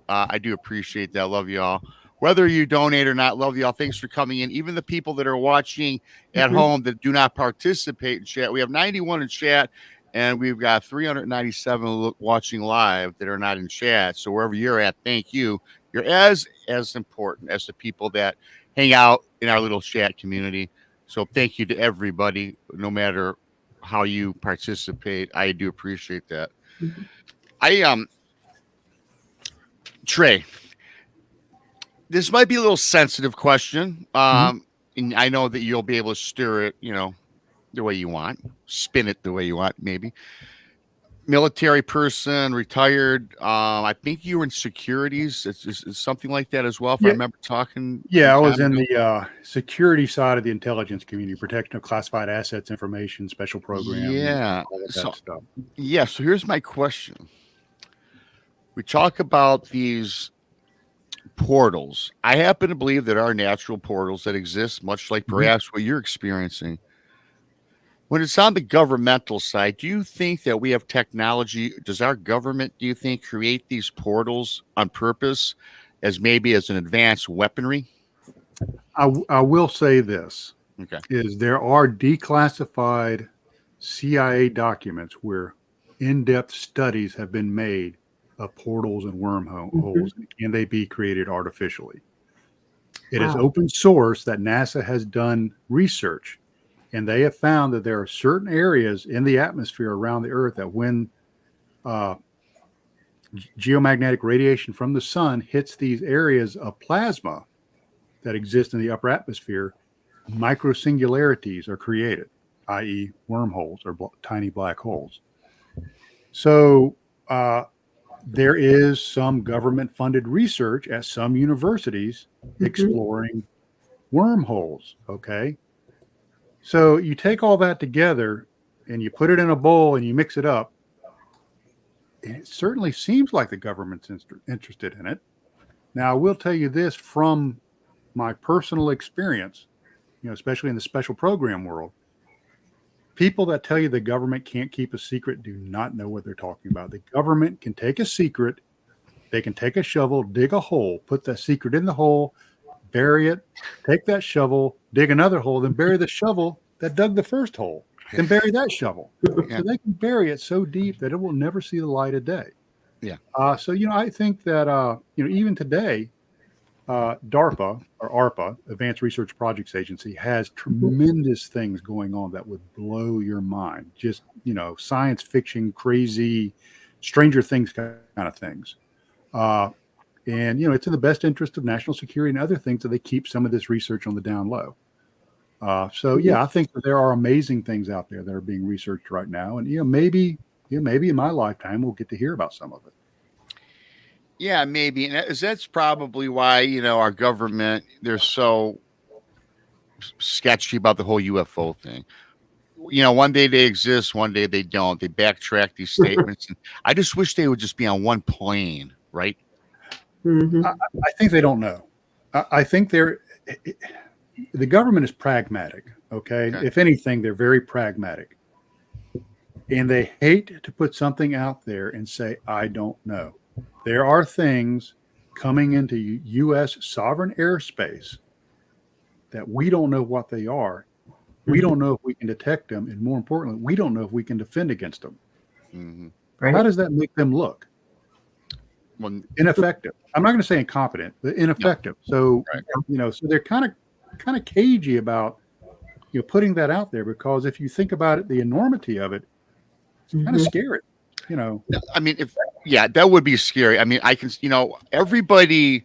I do appreciate that. Love y'all. Whether you donate or not, love y'all. Thanks for coming in. Even the people that are watching at home that do not participate in chat. We have 91 in chat. And we've got 397 watching live that are not in chat. So wherever you're at, thank you. You're as important as the people that hang out in our little chat community. So thank you to everybody, no matter how you participate. I do appreciate that. Trey, this might be a little sensitive question. And I know that you'll be able to steer it, the way you want, spin it the way you want, maybe. military person, retired. I think you were in securities. It's something like that as well. If I Yeah. remember talking. Yeah, I some was time in ago. the security side of the intelligence community, protection of classified assets, information, special programs, Yeah. all of So that stuff. yeah. So here's my question. We talk about these portals. I happen to believe that are natural portals that exist, much like Mhm. perhaps what you're experiencing. When it's on the governmental side, do you think that we have technology? Does our government, do you think, create these portals on purpose as maybe as an advanced weaponry? I will say this Okay. is there are declassified CIA documents where in-depth studies have been made of portals and wormholes. Can they be created artificially? It is Wow. open source that NASA has done research, and they have found that there are certain areas in the atmosphere around the Earth that when uh, geomagnetic radiation from the sun hits these areas of plasma that exist in the upper atmosphere, microsingularities are created, i.e., wormholes or tiny black holes. So there is some government-funded research at some universities exploring wormholes. Okay, so you take all that together and you put it in a bowl and you mix it up, and it certainly seems like the government's interested in it. Now, I will tell you this from my personal experience, especially in the special program world. People that tell you the government can't keep a secret do not know what they're talking about. The government can take a secret, they can take a shovel, dig a hole, put that secret in the hole, bury it, take that shovel, dig another hole, then bury the shovel that dug the first hole, then bury that shovel. Yeah. So they can bury it so deep that it will never see the light of day. Yeah. So, I think that, even today, DARPA or ARPA, Advanced Research Projects Agency, has tremendous things going on that would blow your mind. Just, science fiction, crazy, Stranger Things kind of things. And, it's in the best interest of national security and other things that they keep some of this research on the down low. So, yeah, I think that there are amazing things out there that are being researched right now. And, maybe in my lifetime, we'll get to hear about some of it. Yeah, maybe. And that's probably why, our government, they're so sketchy about the whole UFO thing. One day they exist, one day they don't. They backtrack these statements. And I just wish they would just be on one plane, right? I think they don't know. I think the government is pragmatic. Okay? If anything, they're very pragmatic. And they hate to put something out there and say, I don't know. There are things coming into U.S. sovereign airspace that we don't know what they are. We don't know if we can detect them. And more importantly, we don't know if we can defend against them. Mm-hmm. Right. How does that make them look? Well, Ineffective. I'm not going to say incompetent, but ineffective. So, so they're kind of cagey about, putting that out there, because if you think about it, the enormity of it, it's kind of scary, I mean, that would be scary. I mean, I can, everybody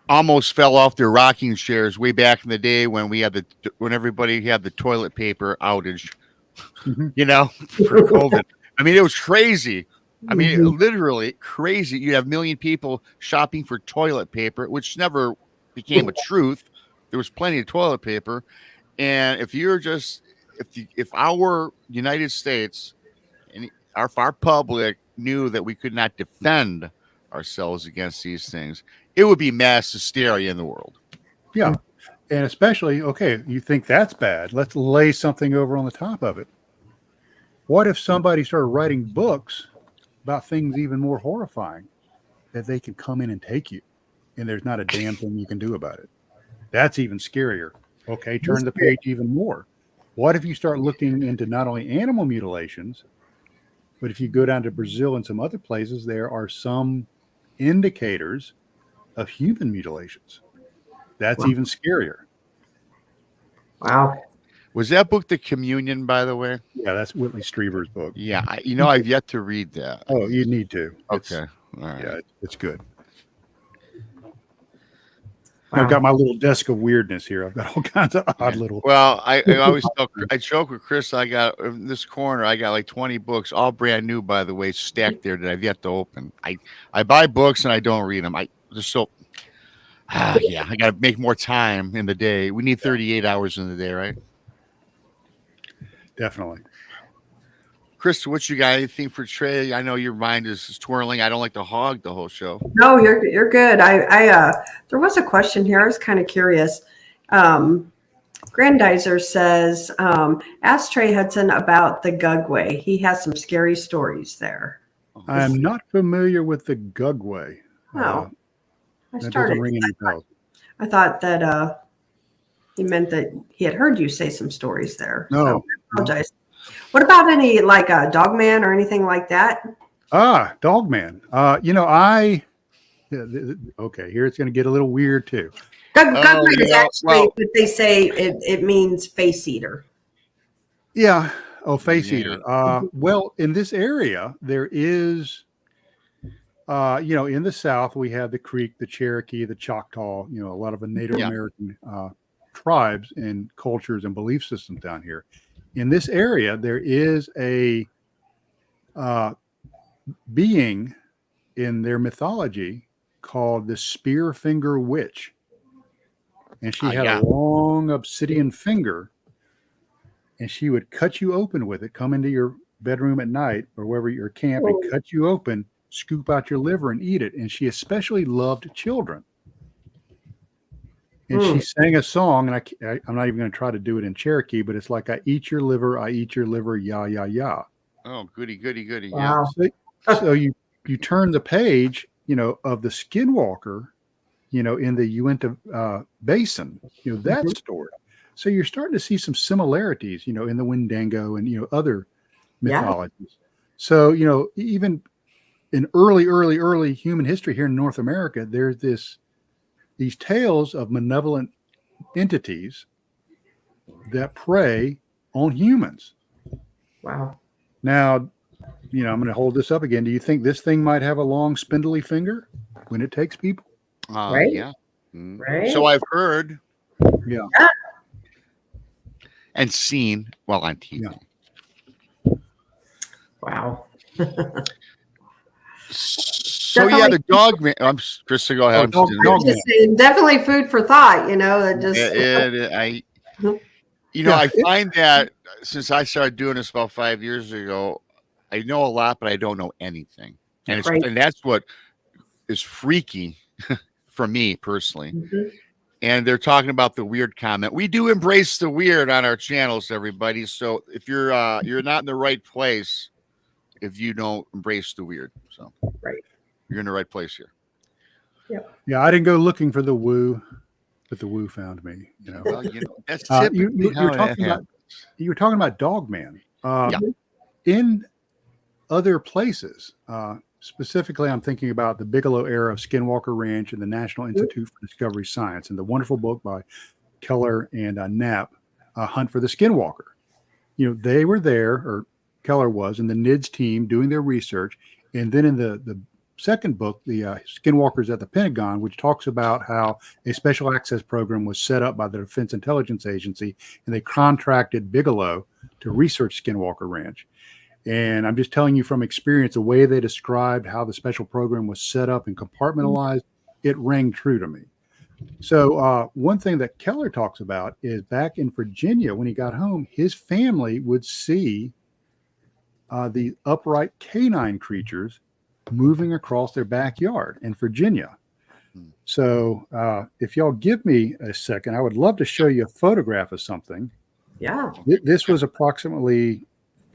almost fell off their rocking chairs way back in the day when everybody had the toilet paper outage, for COVID. I mean, it was crazy. I mean, literally crazy. You have 1 million people shopping for toilet paper, which never became a truth. There was plenty of toilet paper. And if our United States and our public knew that we could not defend ourselves against these things, it would be mass hysteria in the world. Yeah. And especially, okay, you think that's bad. Let's lay something over on the top of it. What if somebody started writing books about things even more horrifying, that they can come in and take you, and there's not a damn thing you can do about it? That's even scarier. Okay, turn the page even more. What if you start looking into not only animal mutilations, but if you go down to Brazil and some other places, there are some indicators of human mutilations. That's even scarier. Wow. Was that book The Communion, by the way? Yeah, that's Whitley Strieber's book. Yeah, I've yet to read that. Oh, you need to. Okay. All right. Yeah, it's good. I've got my little desk of weirdness here. I've got all kinds of odd little. Well, I always I joke with Chris. I got in this corner. I got like 20 books, all brand new, by the way, stacked there that I've yet to open. I buy books and I don't read them. I just so yeah. I got to make more time in the day. We need 38 hours in the day, right? Definitely. Chris, what you got? Anything for Trey? I know your mind is twirling. I don't like to hog the whole show. No, you're good. There was a question here. I was kind of curious. Grandizer says, ask Trey Hudson about the Gugway. He has some scary stories there. I'm not familiar with the Gugway. Oh, I that started. doesn't ring any bells. I thought that he meant that he had heard you say some stories there. No, so I apologize. What about any like a dogman or anything like that? Dogman. Okay, here it's going to get a little weird too. Gugman is actually what they say. It means face eater. Yeah. Oh, face eater. Well, in this area, there is, in the South, we have the Creek, the Cherokee, the Choctaw, a lot of the Native American tribes and cultures and belief systems down here. In this area, there is a being in their mythology called the Spear Finger Witch. And she had a long obsidian finger, and she would cut you open with it, come into your bedroom at night or wherever you're camping, cut you open, scoop out your liver and eat it. And she especially loved children. And she sang a song, and I'm not even going to try to do it in Cherokee, but it's like, I eat your liver, ya, ya, ya. Oh, goody, goody, goody. Wow. Yeah. So you turn the page, of the Skinwalker, in the Uinta Basin, that story. So you're starting to see some similarities, in the Wendigo and, other mythologies. So, even in early human history here in North America, there's these tales of malevolent entities that prey on humans. Wow. Now, I'm going to hold this up again. Do you think this thing might have a long, spindly finger when it takes people? Right. Yeah. Right. So I've heard. Yeah. And seen on TV. Yeah. Wow. So the dogman. I'm Chris. Go ahead. Just saying, definitely food for thought. That just. I find that since I started doing this about 5 years ago, I know a lot, but I don't know anything, and and that's what is freaky for me personally. Mm-hmm. And they're talking about the weird comment. We do embrace the weird on our channels, everybody. So if you're not in the right place, if you don't embrace the weird, so you're in the right place here. Yeah, I didn't go looking for the woo, but the woo found me. Well, that's typically you were talking about Dogman. In other places, specifically, I'm thinking about the Bigelow era of Skinwalker Ranch and the National Institute for Discovery Science, and the wonderful book by Keller and Knapp, Hunt for the Skinwalker. They were there, or Keller was, and the NIDS team doing their research. And then in the second book, the Skinwalkers at the Pentagon, which talks about how a special access program was set up by the Defense Intelligence Agency, and they contracted Bigelow to research Skinwalker Ranch. And I'm just telling you from experience, the way they described how the special program was set up and compartmentalized, it rang true to me. So one thing that Keller talks about is back in Virginia, when he got home, his family would see the upright canine creatures moving across their backyard in Virginia. So if y'all give me a second, I would love to show you a photograph of something. Yeah. This was approximately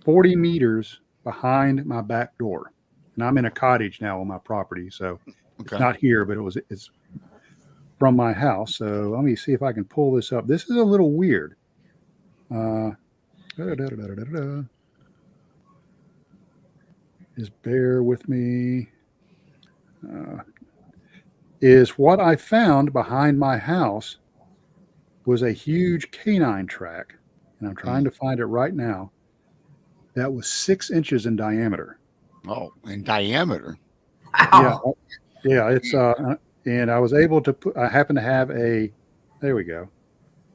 40 meters behind my back door. And I'm in a cottage now on my property. So it's not here, but it's from my house. So let me see if I can pull this up. This is a little weird. Just bear with me. Is what I found behind my house was a huge canine track. And I'm trying to find it right now. That was 6 inches in diameter. Oh, in diameter. Wow. Yeah. It's and I was able to put. I happen to have a. There we go.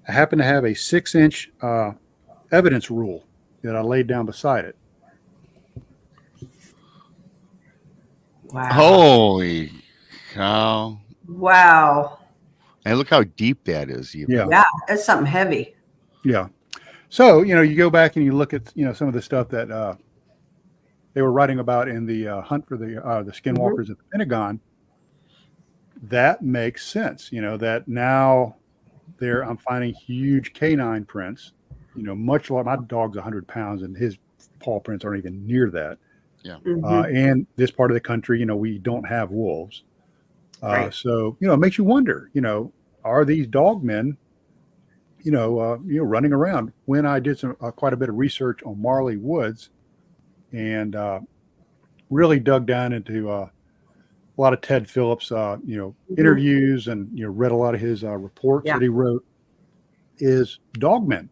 I happen to have a 6-inch evidence rule that I laid down beside it. Wow. Holy cow! Wow. And look how deep that is. Even. Yeah. Yeah, it's something heavy. Yeah. So, you go back and you look at, some of the stuff that they were writing about in the hunt for the skinwalkers at the Pentagon. That makes sense. That now I'm finding huge canine prints, much like my dog's 100 pounds and his paw prints aren't even near that. Yeah. And this part of the country, we don't have wolves. Right. So, it makes you wonder, are these dogmen, running around? When I did some quite a bit of research on Marley Woods and really dug down into a lot of Ted Phillips, interviews and, read a lot of his reports that he wrote, is dogmen,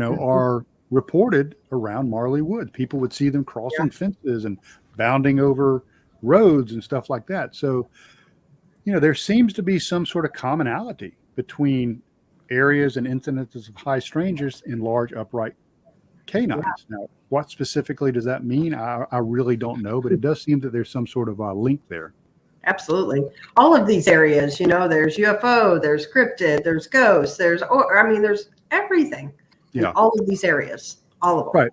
are reported around Marley Woods. People would see them crossing fences and bounding over roads and stuff like that. So, there seems to be some sort of commonality between areas and incidences of high strangers and large upright canines. Now, what specifically does that mean? I really don't know, but it does seem that there's some sort of link there. Absolutely. All of these areas, there's UFO, there's cryptid, there's ghosts, there's everything in all of these areas, all of them.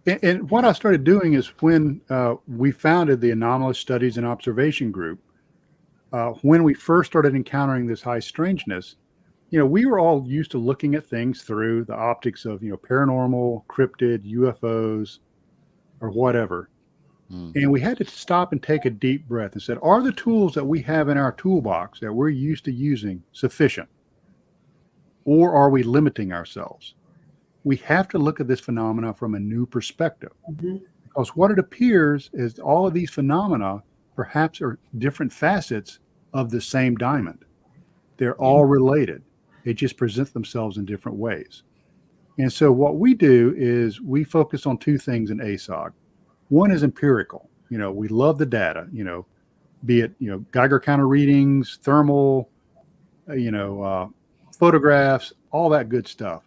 Right. And what I started doing is when we founded the Anomalous Studies and Observation Group, when we first started encountering this high strangeness, we were all used to looking at things through the optics of, paranormal, cryptid, UFOs, or whatever. And we had to stop and take a deep breath and said, are the tools that we have in our toolbox that we're used to using sufficient? Or are we limiting ourselves? We have to look at this phenomena from a new perspective. Because what it appears is all of these phenomena perhaps are different facets of the same diamond. They're all related. They just present themselves in different ways. And so what we do is we focus on two things in ASOG. One is empirical. We love the data, be it, Geiger counter readings, thermal, photographs, all that good stuff.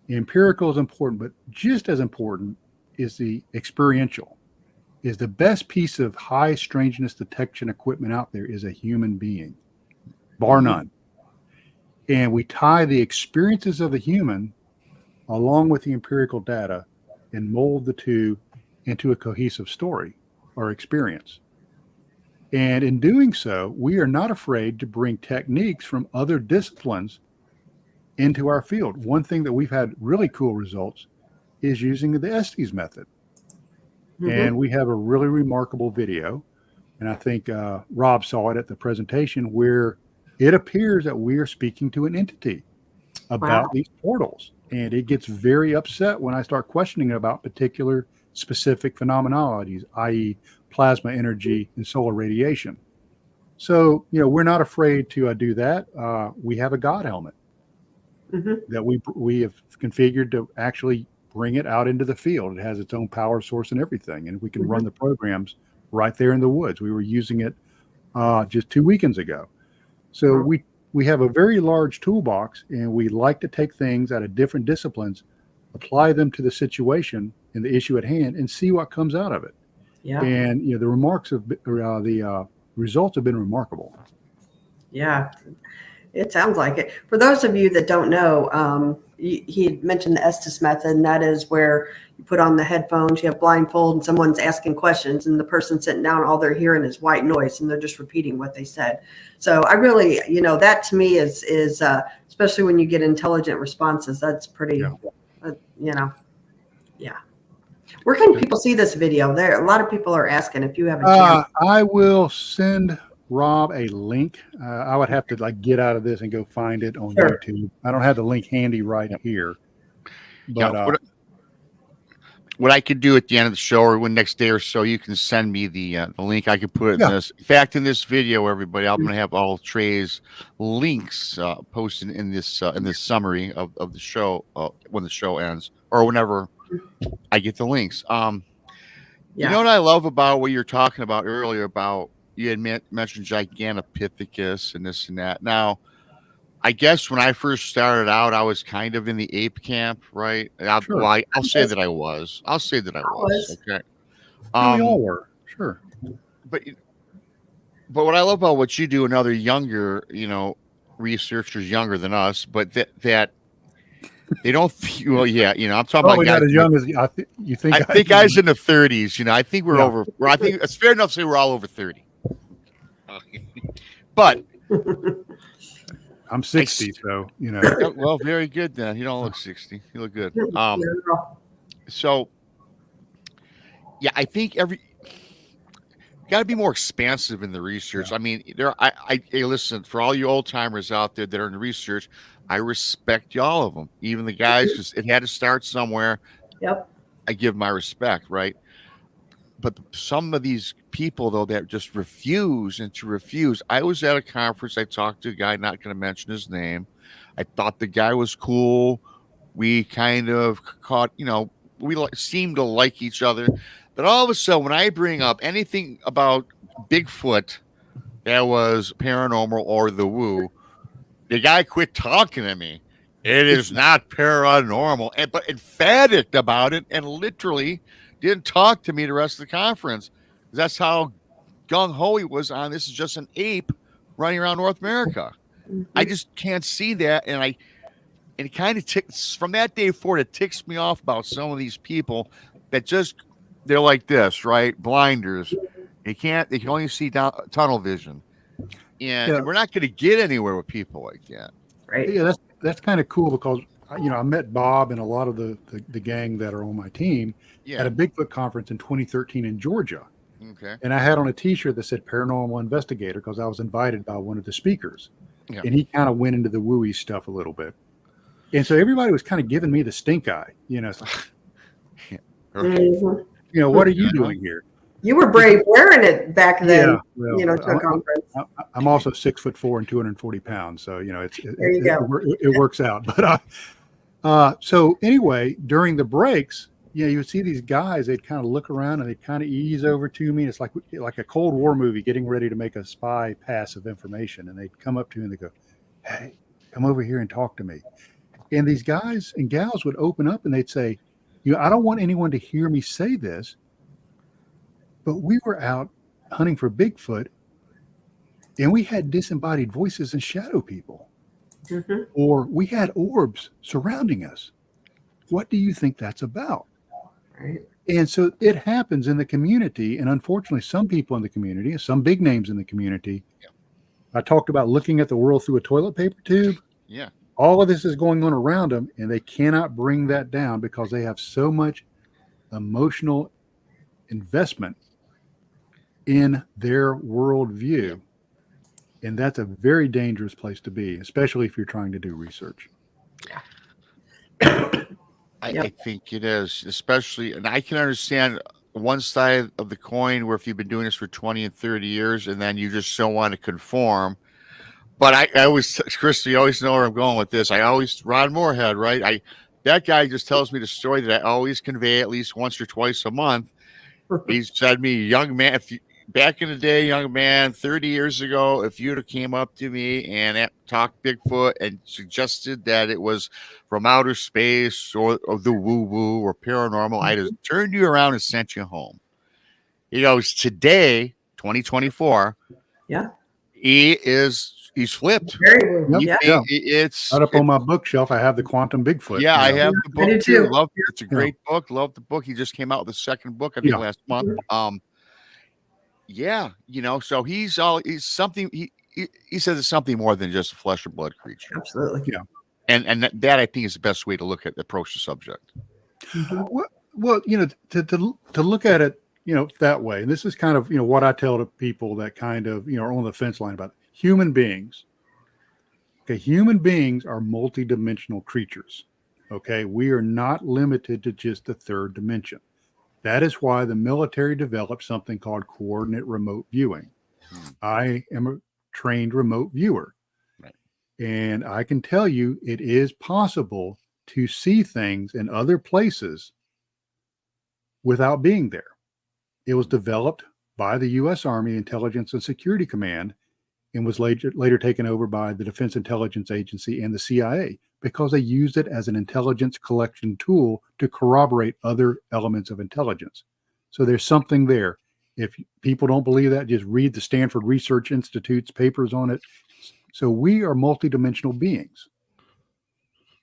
The empirical is important, but just as important is the experiential. Is the best piece of high strangeness detection equipment out there is a human being, bar none. And we tie the experiences of the human along with the empirical data and mold the two into a cohesive story or experience. And in doing so, we are not afraid to bring techniques from other disciplines into our field. One thing that we've had really cool results is using the Estes method. And we have a really remarkable video. And I think Rob saw it at the presentation where it appears that we are speaking to an entity about these portals. And it gets very upset when I start questioning about particular specific phenomenologies, i.e. plasma energy and solar radiation. So, we're not afraid to do that. We have a God helmet that we have configured to actually bring it out into the field. It has its own power source and everything, and we can run the programs right there in the woods. We were using it just 2 weekends ago. So we have a very large toolbox, and we like to take things out of different disciplines, apply them to the situation and the issue at hand, and see what comes out of it. Yeah. And the the results have been remarkable. Yeah, it sounds like it. For those of you that don't know, he had mentioned the Estes method, and that is where you put on the headphones, you have blindfold, and someone's asking questions, and the person sitting down, all they're hearing is white noise, and they're just repeating what they said. So I really, that to me is especially when you get intelligent responses, that's pretty, Where can people see this video? There, a lot of people are asking if you have a chance. I will send Rob a link. I would have to get out of this and go find it on YouTube. I don't have the link handy right here. But what I could do at the end of the show or when next day or so, you can send me the link. I could put it in this. In fact, in this video, everybody, I'm going to have all Trey's links posted in this summary of the show when the show ends or whenever I get the links. You know what I love about what you're talking about earlier about you had mentioned Gigantopithecus and this and that. Now, I guess when I first started out, I was kind of in the ape camp, right? Sure. Well, I'll say that I was. I'll say that I was. Okay. We all were. Sure. But what I love about what you do and other younger, researchers younger than us, but that they don't. Well, yeah, I'm talking about Probably guys not as young as you think. I think guys in the 30s. I think we're over. I think it's fair enough to say we're all over 30. But I'm 60, so Well, very good then. You don't look 60. You look good. So yeah, I think got to be more expansive in the research. I mean, hey, listen, for all you old timers out there that are in research, I respect all of them, even the guys, because it had to start somewhere. Yep. I give my respect, right? But some of these people, though, that just refuse. I was at a conference. I talked to a guy, not going to mention his name. I thought the guy was cool. We kind of caught, we seemed to like each other. But all of a sudden, when I bring up anything about Bigfoot that was paranormal or the woo, the guy quit talking to me. It is not paranormal, but emphatic about it, and literally didn't talk to me the rest of the conference. That's how gung-ho he was on. This is just an ape running around North America. I just can't see that, and it kind of ticks from that day forward. It ticks me off about some of these people that they're like this, right? Blinders. They can only see tunnel vision. And we're not going to get anywhere with people like that. Right. Yeah, that's kind of cool because I met Bob and a lot of the gang that are on my team at a Bigfoot conference in 2013 in Georgia. Okay. And I had on a T-shirt that said "Paranormal Investigator" because I was invited by one of the speakers, and he kind of went into the wooey stuff a little bit, and so everybody was kind of giving me the stink eye. What are you doing here? You were brave wearing it back then. Yeah, to a conference. I'm also 6'4" and 240 pounds, so it works out. But so anyway, during the breaks, you would see these guys. They'd kind of look around and they'd kind of ease over to me. It's like a Cold War movie getting ready to make a spy pass of information, and they'd come up to me and they go, "Hey, come over here and talk to me." And these guys and gals would open up and they'd say, I don't want anyone to hear me say this, but we were out hunting for Bigfoot and we had disembodied voices and shadow people, or we had orbs surrounding us. What do you think that's about? Right. And so it happens in the community. And unfortunately, some people in the community, some big names in the community, I talked about looking at the world through a toilet paper tube. Yeah. All of this is going on around them, and they cannot bring that down because they have so much emotional investment in their worldview. And that's a very dangerous place to be, especially if you're trying to do research. I think it is, especially, and I can understand one side of the coin where if you've been doing this for 20 and 30 years and then you just don't want to conform. But I always, Chris, you always know where I'm going with this. Ron Moorhead, right? That guy just tells me the story that I always convey at least once or twice a month. He said to me, young man, back in the day, young man, 30 years ago, if you'd have came up to me and talked Bigfoot and suggested that it was from outer space or the woo-woo or paranormal, I'd have turned you around and sent you home. He goes, today, 2024, he's flipped. It's right up on my bookshelf. I have the Quantum Bigfoot. Yeah, I have the book too. It's a great book. Love the book. He just came out with the second book, I think, last month. So he's something. He says it's something more than just a flesh and blood creature. Absolutely. Yeah. And that I think is the best way to approach the subject. Well, to look at it, that way. And this is kind of, what I tell to people that kind of, are on the fence line about human beings. Okay. Human beings are multidimensional creatures. Okay. We are not limited to just the third dimension. That is why the military developed something called coordinate remote viewing. I am a trained remote viewer. Right. And I can tell you it is possible to see things in other places without being there. It was developed by the U.S. Army Intelligence and Security Command and was later taken over by the Defense Intelligence Agency and the CIA because they used it as an intelligence collection tool to corroborate other elements of intelligence. So there's something there. If people don't believe that, just read the Stanford Research Institute's papers on it. So we are multidimensional beings.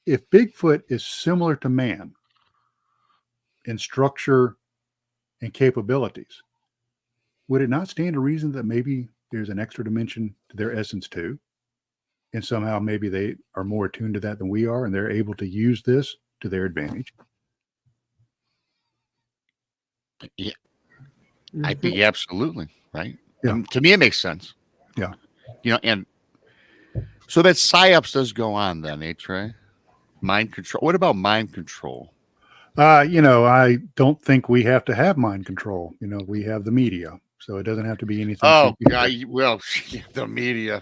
If Bigfoot is similar to man in structure and capabilities, would it not stand to reason that maybe there's an extra dimension to their essence too? And somehow maybe they are more attuned to that than we are, and they're able to use this to their advantage. Yeah, I think absolutely, right? Yeah. To me, it makes sense. Yeah. And so that psyops does go on then, Trey? Mind control. What about mind control? I don't think we have to have mind control. We have the media, so it doesn't have to be anything. Oh, God. Well, the media.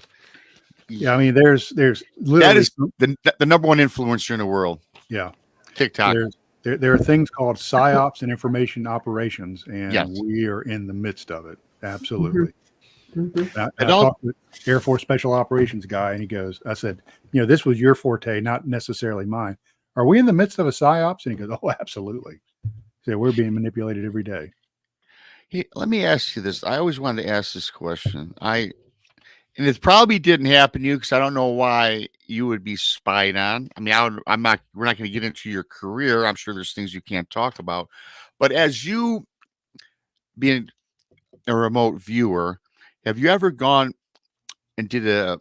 Yeah, I mean, there's literally that is the number one influencer in the world. Yeah, TikTok. There are things called psyops and information operations, and yes. we are in the midst of it. Absolutely. Mm-hmm. I talked with Air Force Special Operations guy, and I said, this was your forte, not necessarily mine. Are we in the midst of a psyops? And he goes, oh, absolutely. So we're being manipulated every day. Hey, let me ask you this. I always wanted to ask this question. And it probably didn't happen to you because I don't know why you would be spied on. I mean, we're not going to get into your career. I'm sure there's things you can't talk about. But as you being a remote viewer, have you ever gone and did an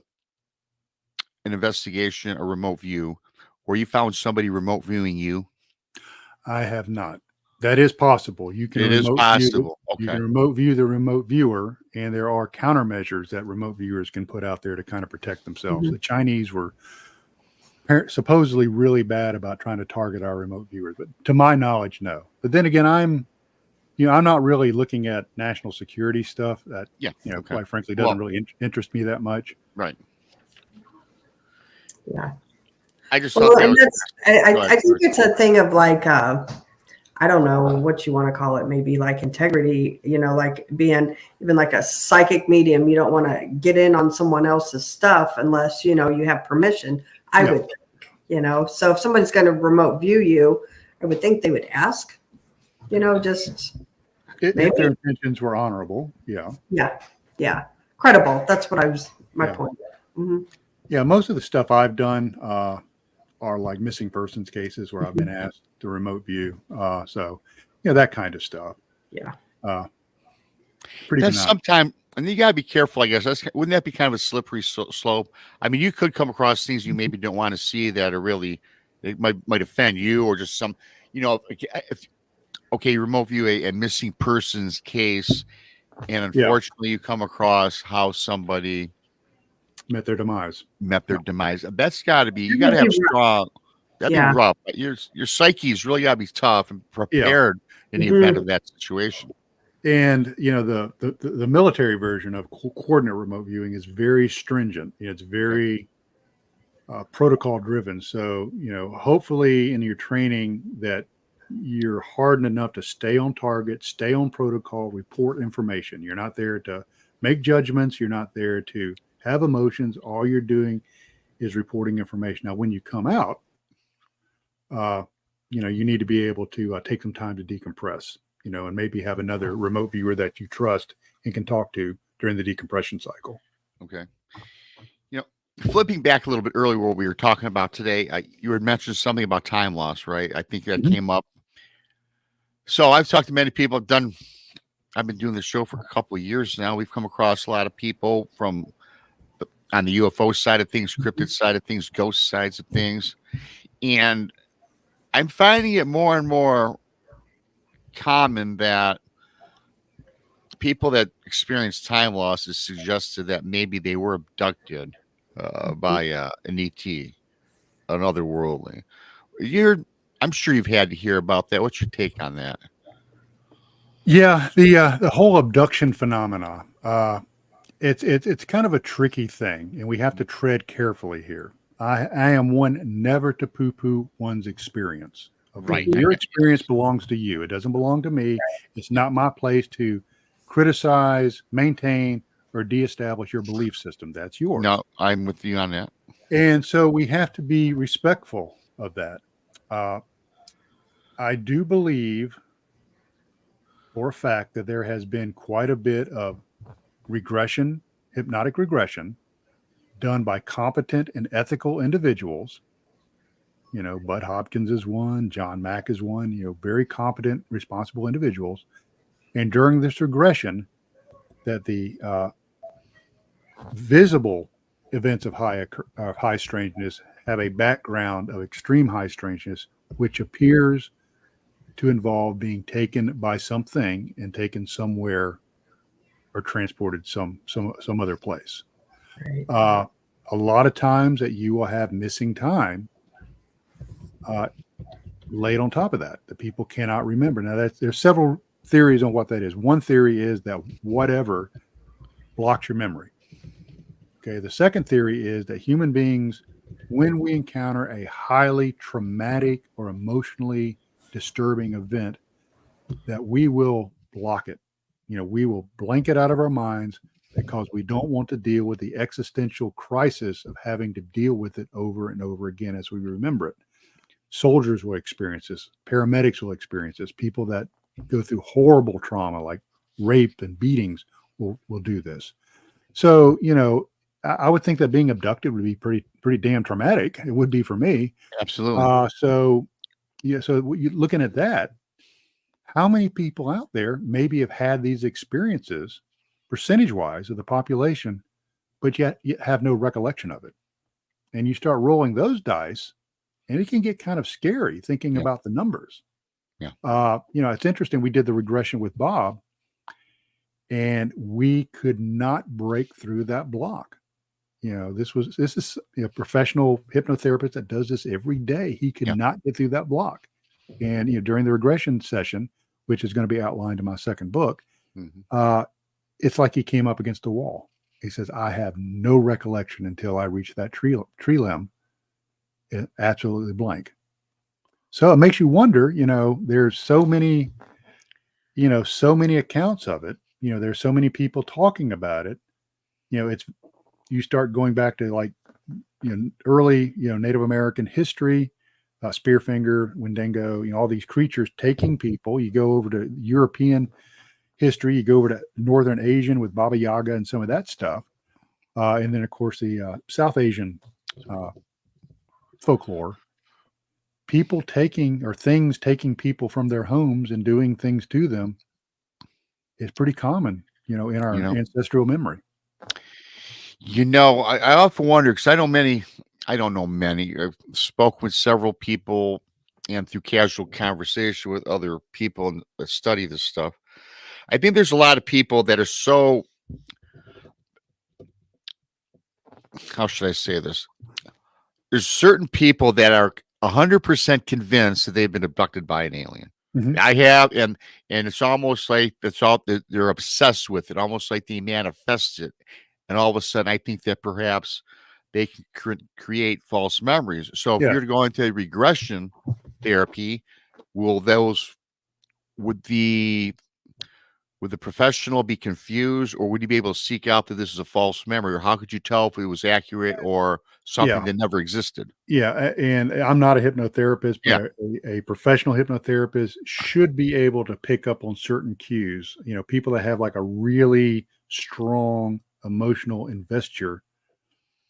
investigation, a remote view, where you found somebody remote viewing you? I have not. That is possible. You can You can remote view the remote viewer, and there are countermeasures that remote viewers can put out there to kind of protect themselves. The Chinese were supposedly really bad about trying to target our remote viewers, but to my knowledge, no. But then again, I'm not really looking at national security stuff. That quite frankly, doesn't really interest me that much. Right. Yeah. I just I think it's a thing of like I don't know what you want to call it, maybe like integrity, like being even like a psychic medium. You don't want to get in on someone else's stuff unless, you have permission, I would think, so if somebody's going to remote view you, I would think they would ask, just if their intentions were honorable. Yeah. Yeah. Yeah. Credible. That's what my point. Mm-hmm. Yeah. Most of the stuff I've done, are like missing persons cases where I've been asked to remote view. So, that kind of stuff. Yeah. Pretty That's sometimes, and you got to be careful, I guess. Wouldn't that be kind of a slippery slope? I mean, you could come across things you maybe don't want to see that are really, it might offend you, or just some, if you remote view a missing persons case, and unfortunately you come across how somebody met their demise. That's got to be, you got to have strong, that'd be rough. Your psyche's really got to be tough and prepared in the event of that situation. And, the military version of coordinate remote viewing is very stringent. It's very protocol driven. So, hopefully in your training that you're hardened enough to stay on target, stay on protocol, report information. You're not there to make judgments. You're not there to have emotions. All you're doing is reporting information. Now, when you come out, you need to be able to take some time to decompress, and maybe have another remote viewer that you trust and can talk to during the decompression cycle. Okay. Flipping back a little bit earlier, what we were talking about today, you had mentioned something about time loss, right? I think that came up. So I've talked to many people. I've been doing this show for a couple of years now. We've come across a lot of people from on the UFO side of things, cryptid side of things, ghost sides of things. And I'm finding it more and more common that people that experience time loss is suggested that maybe they were abducted by an ET, an otherworldly. I'm sure you've had to hear about that. What's your take on that? Yeah, the whole abduction phenomena. It's kind of a tricky thing, and we have to tread carefully here. I am one never to poo-poo one's experience. Okay? Right. Your experience belongs to you. It doesn't belong to me. It's not my place to criticize, maintain, or deestablish your belief system. That's yours. No, I'm with you on that. And so we have to be respectful of that. I do believe for a fact that there has been quite a bit of regression, hypnotic regression, done by competent and ethical individuals. Bud Hopkins is one, John Mack is one, very competent, responsible individuals. And during this regression, that the visible events of high strangeness have a background of extreme high strangeness, which appears to involve being taken by something and taken somewhere or transported some other place. Right. A lot of times that you will have missing time laid on top of that people cannot remember. Now there's several theories on what that is. One theory is that whatever blocks your memory. Okay. The second theory is that human beings, when we encounter a highly traumatic or emotionally disturbing event, that we will block it. We will blank it out of our minds because we don't want to deal with the existential crisis of having to deal with it over and over again as we remember it. Soldiers will experience this. Paramedics will experience this. People that go through horrible trauma like rape and beatings will do this. So, I would think that being abducted would be pretty damn traumatic. It would be for me. Absolutely. So you're looking at that. How many people out there maybe have had these experiences, percentage-wise of the population, but yet you have no recollection of it? And you start rolling those dice, and it can get kind of scary thinking about the numbers. Yeah. It's interesting. We did the regression with Bob, and we could not break through that block. This is a professional hypnotherapist that does this every day. He could not get through that block. And, during the regression session, which is going to be outlined in my second book, it's like he came up against a wall. He says, I have no recollection until I reach that tree limb. Absolutely blank. So it makes you wonder, there's so many accounts of it. There's so many people talking about it. You start going back to early, Native American history, Spearfinger, Wendigo, all these creatures taking people. You go over to European history, you go over to Northern Asian with Baba Yaga and some of that stuff. And then of course the South Asian folklore, people things taking people from their homes and doing things to them is pretty common, in our ancestral memory. I often wonder, because I don't know many. I've spoken with several people and through casual conversation with other people that study this stuff. I think there's a lot of people that are so, how should I say this? There's certain people that are 100% convinced that they've been abducted by an alien. Mhm. I have, and it's almost like they're obsessed with it, almost like they manifest it. And all of a sudden, I think that perhaps they can create false memories. So if you're to go into regression therapy, would the professional be confused, or would you be able to seek out that this is a false memory, or how could you tell if it was accurate or something that never existed? Yeah, and I'm not a hypnotherapist, but a professional hypnotherapist should be able to pick up on certain cues. People that have like a really strong emotional investure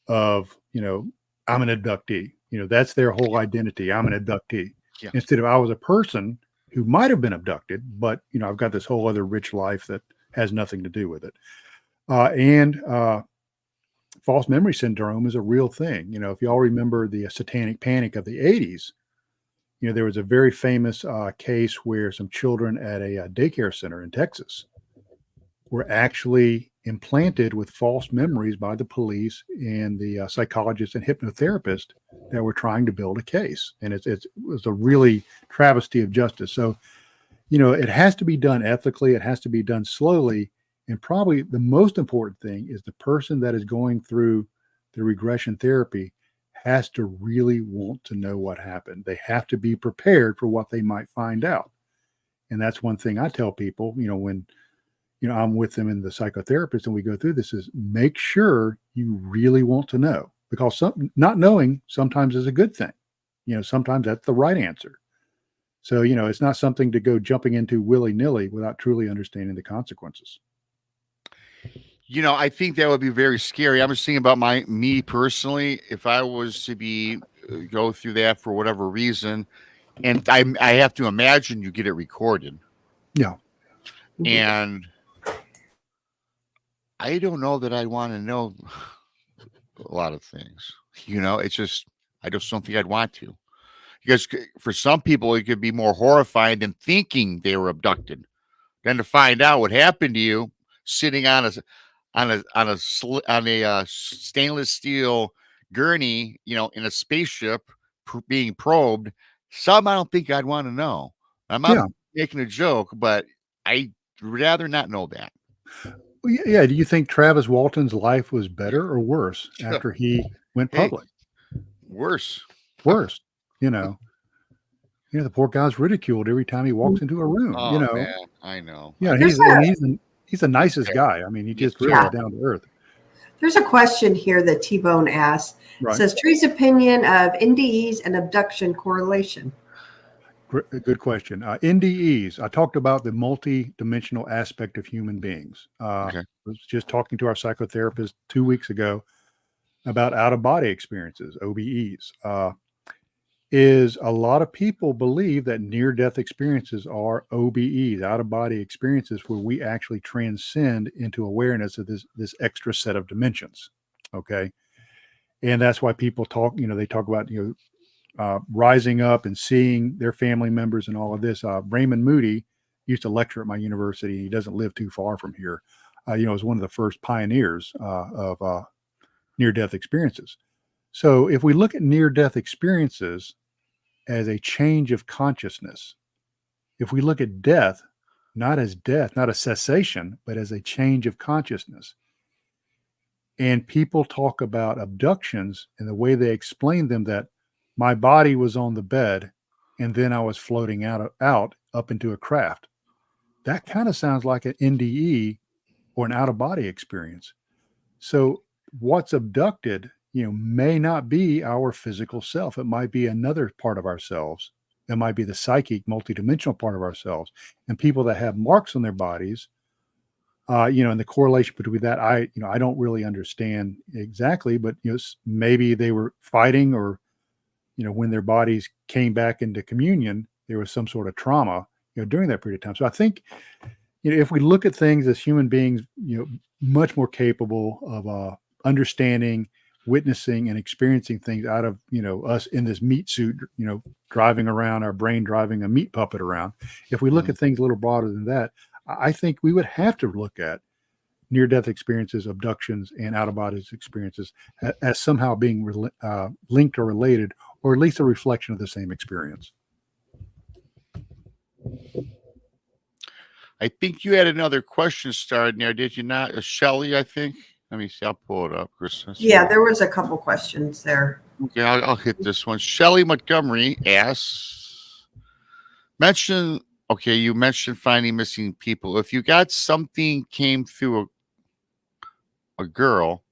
of, I'm an abductee. That's their whole identity. I'm an abductee. Yeah. Instead of I was a person who might have been abducted, but I've got this whole other rich life that has nothing to do with it. And false memory syndrome is a real thing. If y'all remember the satanic panic of the 80s, there was a very famous case where some children at a daycare center in Texas were actually implanted with false memories by the police and the psychologists and hypnotherapists that were trying to build a case. And it was a really travesty of justice. So, it has to be done ethically. It has to be done slowly. And probably the most important thing is the person that is going through the regression therapy has to really want to know what happened. They have to be prepared for what they might find out. And that's one thing I tell people, when I'm with them and the psychotherapist, and we go through this, is make sure you really want to know, because not knowing sometimes is a good thing. Sometimes that's the right answer. So, it's not something to go jumping into willy-nilly without truly understanding the consequences. I think that would be very scary. I'm just thinking about me personally, if I was to go through that for whatever reason, and I have to imagine you get it recorded. Yeah. And I don't know that I want to know a lot of things. It's just, I just don't think I'd want to. Because for some people, it could be more horrifying than thinking they were abducted than to find out what happened to you sitting on a stainless steel gurney, in a spaceship being probed. Some I don't think I'd want to know. I'm not making a joke, but I'd rather not know that. Well, yeah. Do you think Travis Walton's life was better or worse after he went public? Worse. Worse. The poor guy's ridiculed every time he walks into a room. Oh, man, I know. Yeah, he's the nicest guy. I mean, he just really is down to earth. There's a question here that T-Bone asked. Right. It says, Trey's opinion of NDEs and abduction correlation. Good question. NDEs, I talked about the multi-dimensional aspect of human beings. I was just talking to our psychotherapist 2 weeks ago about out-of-body experiences, OBEs. Is a lot of people believe that near-death experiences are OBEs, out-of-body experiences, where we actually transcend into awareness of this extra set of dimensions. Okay. And that's why people talk, they talk about, rising up and seeing their family members and all of this. Raymond Moody used to lecture at my university. He doesn't live too far from here. Was one of the first pioneers of near-death experiences. So if we look at near-death experiences as a change of consciousness, if we look at death, not as death, not a cessation, but as a change of consciousness, and people talk about abductions and the way they explain them, that my body was on the bed and then I was floating out up into a craft, that kind of sounds like an NDE or an out-of-body experience. So what's abducted, may not be our physical self. It might be another part of ourselves. It might be the psychic, multidimensional part of ourselves. And people that have marks on their bodies, and the correlation between that, I don't really understand exactly, but maybe they were fighting, or when their bodies came back into communion, there was some sort of trauma, during that period of time. So I think, if we look at things as human beings, much more capable of understanding, witnessing, and experiencing things out of, us in this meat suit, driving around, our brain driving a meat puppet around. If we look at things a little broader than that, I think we would have to look at near-death experiences, abductions, and out-of-body experiences as somehow being linked or related, or at least a reflection of the same experience. I think you had another question started there, did you not? Shelly, I think. Let me see. I'll pull it up, Chris. Yeah, there was a couple questions there. Okay, I'll hit this one. Shelly Montgomery asks, you mentioned finding missing people. If you got something came through a girl,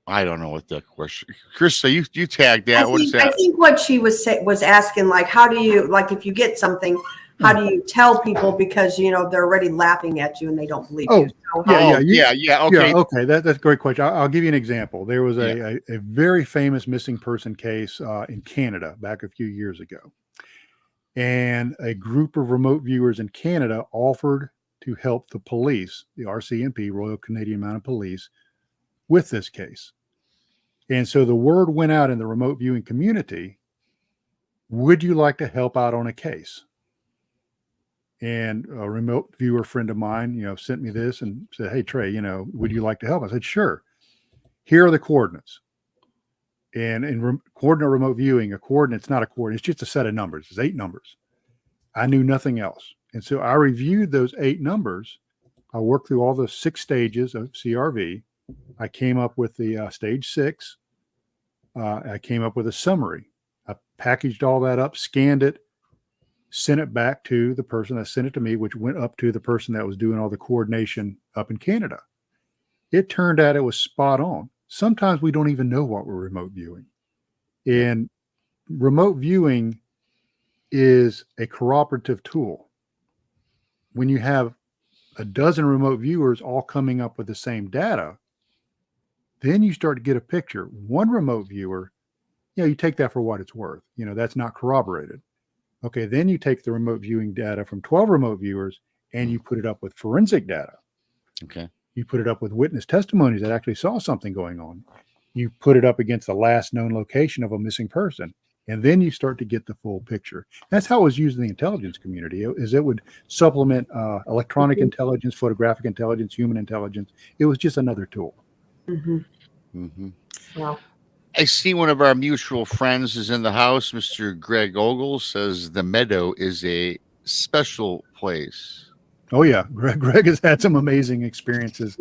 I don't know what that question. Krista, you tagged that. What is that? I think what she was asking, like, how do you, like, if you get something, how do you tell people, because they're already laughing at you and they don't believe you. So yeah. Okay. Okay. That's a great question. I'll give you an example. There was a very famous missing person case in Canada back a few years ago, and a group of remote viewers in Canada offered to help the police, the RCMP, Royal Canadian Mounted Police, with this case. And so the word went out in the remote viewing community, would you like to help out on a case? And a remote viewer friend of mine, sent me this and said, hey, Trey, would you like to help? I said, sure. Here are the coordinates. And in coordinate remote viewing, a coordinate's not a coordinate. It's just a set of numbers. It's 8 numbers. I knew nothing else. And so I reviewed those 8 numbers. I worked through all the 6 stages of CRV. I came up with the stage 6. I came up with a summary. I packaged all that up, scanned it, sent it back to the person that sent it to me, which went up to the person that was doing all the coordination up in Canada. It turned out it was spot on. Sometimes we don't even know what we're remote viewing. And remote viewing is a cooperative tool. When you have a dozen remote viewers all coming up with the same data, then you start to get a picture. One remote viewer, you take that for what it's worth. That's not corroborated. Okay, then you take the remote viewing data from 12 remote viewers and you put it up with forensic data. Okay. You put it up with witness testimonies that actually saw something going on. You put it up against the last known location of a missing person. And then you start to get the full picture. That's how it was used in the intelligence community, is it would supplement electronic intelligence, photographic intelligence, human intelligence. It was just another tool. Mm-hmm. Mm-hmm. Wow. I see one of our mutual friends is in the house. Mr. Greg Ogle says the Meadow is a special place. Oh, yeah. Greg has had some amazing experiences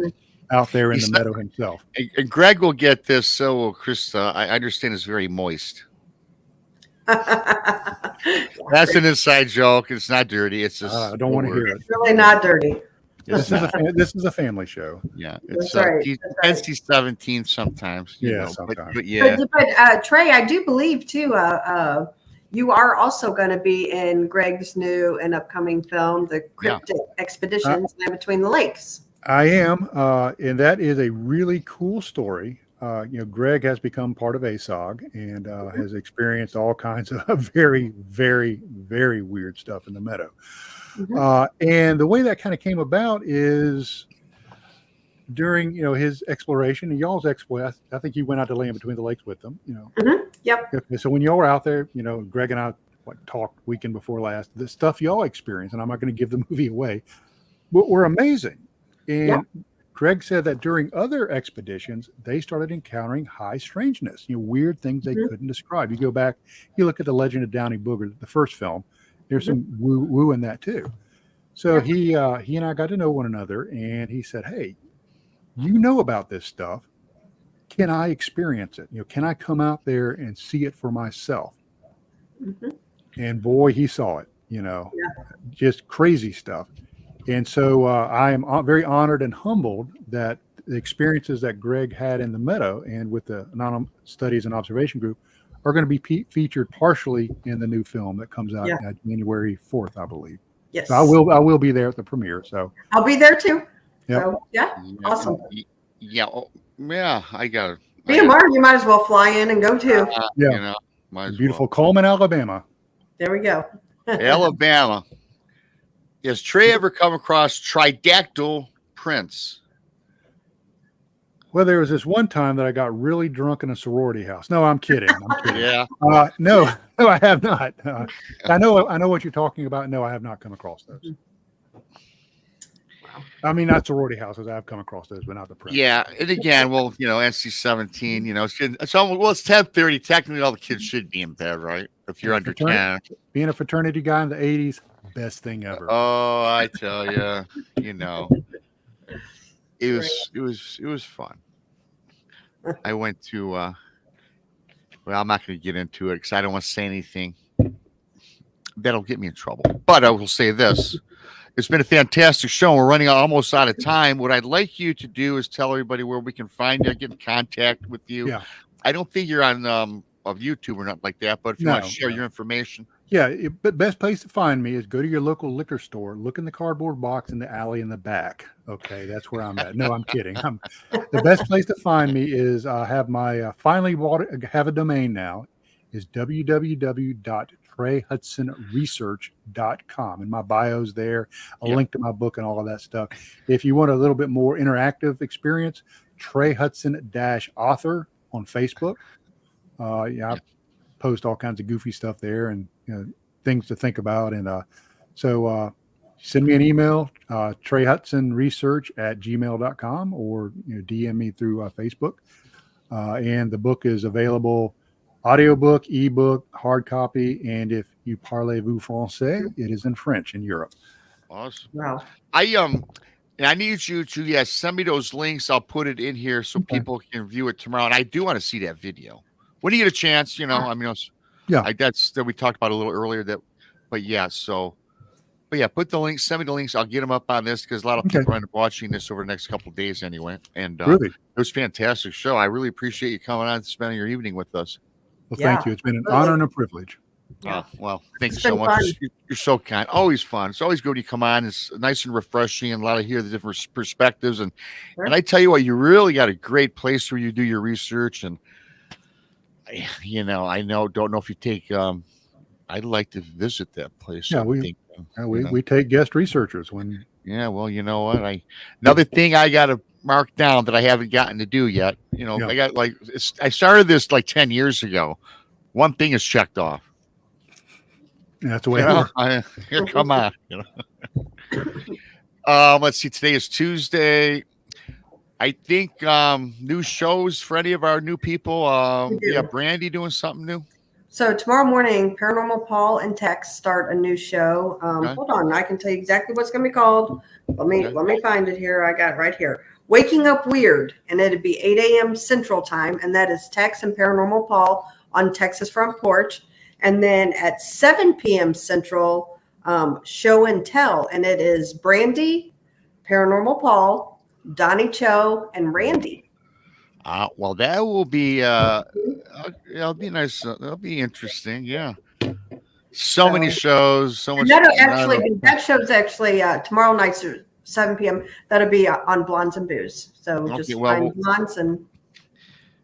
out there in the Meadow himself. And Greg will get this. So will Krista. I understand it's very moist. That's an inside joke. It's not dirty. It's just I don't want to hear it. It's really not dirty. This is a family show. Yeah, it's That's right. NC-17 sometimes. Sometimes. But yeah. But Trey, I do believe too. You are also going to be in Greg's new and upcoming film, The Cryptid Expeditions Between the Lakes. I am, and that is a really cool story. Greg has become part of ASOG and has experienced all kinds of very, very, very weird stuff in the Meadow. Mm-hmm. And the way that kind of came about is during, his exploration and y'all's exploration. I think you went out to Land Between the Lakes with them, Mm-hmm. Yep. Okay, so when y'all were out there, Greg and I talked weekend before last, the stuff y'all experienced, and I'm not going to give the movie away, but were amazing. And Greg said that during other expeditions, they started encountering high strangeness, weird things they couldn't describe. You go back, you look at The Legend of Downy Booger, the first film, there's some woo in that too. So he and I got to know one another, and he said, hey, you know about this stuff. Can I experience it? Can I come out there and see it for myself? Mm-hmm. And boy, he saw it, just crazy stuff. And so I am very honored and humbled that the experiences that Greg had in the Meadow and with the Anonymous Studies and Observation Group are going to be featured partially in the new film that comes out January 4th, I believe. Yes. So I will be there at the premiere. So I'll be there too. Yep. So awesome. Yeah, I got it. BMR, you might as well fly in and go too. Beautiful Coleman, Alabama. There we go. Alabama. Has Trey ever come across tridactyl prints? Well, there was this one time that I got really drunk in a sorority house. No, I'm kidding. Yeah. No, I have not. I know what you're talking about. No, I have not come across those. Wow. I mean, not sorority houses. I've come across those, but not the prints. Yeah, and again, NC-17. It's 10:30. Technically, all the kids should be in bed, right? If you're under 10. Being a fraternity guy in the '80s. Best thing ever. Oh, I tell you, it was fun. I went to well, I'm not going to get into it because I don't want to say anything that'll get me in trouble. But I will say this: it's been a fantastic show. We're running almost out of time. What I'd like you to do is tell everybody where we can find you, get in contact with you. Yeah. I don't think you're on of YouTube or nothing like that, but if you want to share your information. Yeah, but best place to find me is go to your local liquor store, look in the cardboard box in the alley in the back. Okay, that's where I'm at. No, I'm kidding. The best place to find me is have my have a domain now is www.treyhudsonresearch.com. And my bio's there, a link to my book and all of that stuff. If you want a little bit more interactive experience, Trey Hudson-author on Facebook. I post all kinds of goofy stuff there and things to think about. And so send me an email, treyhudsonresearch@gmail.com, or DM me through Facebook. And the book is available, audiobook, ebook, hard copy, and if you parlez-vous français, it is in French in Europe. Awesome. Wow. I need you to send me those links. I'll put it in here so people can view it tomorrow. And I do want to see that video when you get a chance. That's that we talked about a little earlier. But put the links, send me the links. I'll get them up on this because a lot of Okay. people are watching this over the next couple of days anyway. And Really? it was a fantastic show. I really appreciate you coming on and spending your evening with us. Well, thank Yeah, you. It's been an really. honor and a privilege. Yeah. Well, thank It's you so been much. fun. You're so kind. Always fun. It's always good when you come on. It's nice and refreshing, and a lot of hear the different perspectives. And Sure. and I tell you what, you really got a great place where you do your research. And I don't know if you take. I'd like to visit that place. Yeah, I we- think, We take guest researchers when. Yeah, well, you know what? Another thing I got to mark down that I haven't gotten to do yet. Yeah. I got I started this like 10 years ago. One thing is checked off. That's the way it works. Here, come on. Let's see. Today is Tuesday. I think new shows for any of our new people. We do. Yeah, Brandy doing something new. So tomorrow morning, Paranormal Paul and Tex start a new show. Okay. Hold on, I can tell you exactly what's going to be called. Let me Okay. find it here. I got it right here. Waking Up Weird, and it'd be 8 a.m. Central Time, and that is Tex and Paranormal Paul on Texas Front Porch. And then at 7 p.m. Central, Show and Tell, and it is Brandy, Paranormal Paul, Donnie Cho, and Randy. Well, that will be. It'll be nice. It'll be interesting. Yeah. So many shows. So much. That show's actually tomorrow night, 7 p.m. That'll be on Blondes and Booze. So Okay, just well, find Blondes and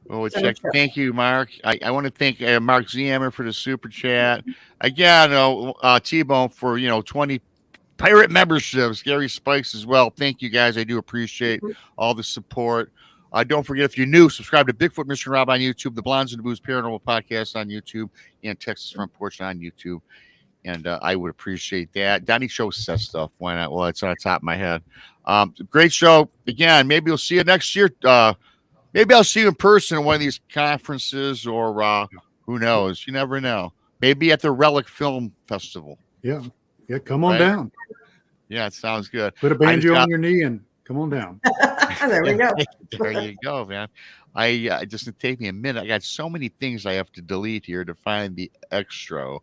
Well, we'll So check. true. Thank you, Mark. I want to thank Mark Ziammer for the super chat. Again, T-Bone for 20 pirate memberships. Gary Spikes as well. Thank you guys. I do appreciate all the support. Don't forget, if you're new, subscribe to Bigfoot Mission Rob on YouTube, the Blondes and the Booze Paranormal Podcast on YouTube, and Texas Front Porch on YouTube. And I would appreciate that. Donnie Show says stuff. Why not? Well, it's on the top of my head. Great show. Again, maybe we'll see you next year. Maybe I'll see you in person at one of these conferences, or who knows? You never know. Maybe at the Relic Film Festival. Yeah. Come on Right. down. Yeah, it sounds good. Put a banjo on your knee and come on down. there we go. There you go, man. I just it'll take me a minute. I got so many things I have to delete here to find the extra. All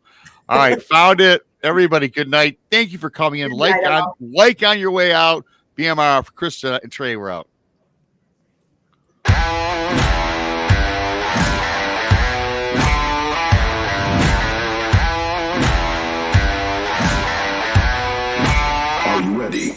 right, found it. Everybody, good night. Thank you for coming in. Good Like night, on your way out. BMR for Krista and Trey. We're out. Are you ready?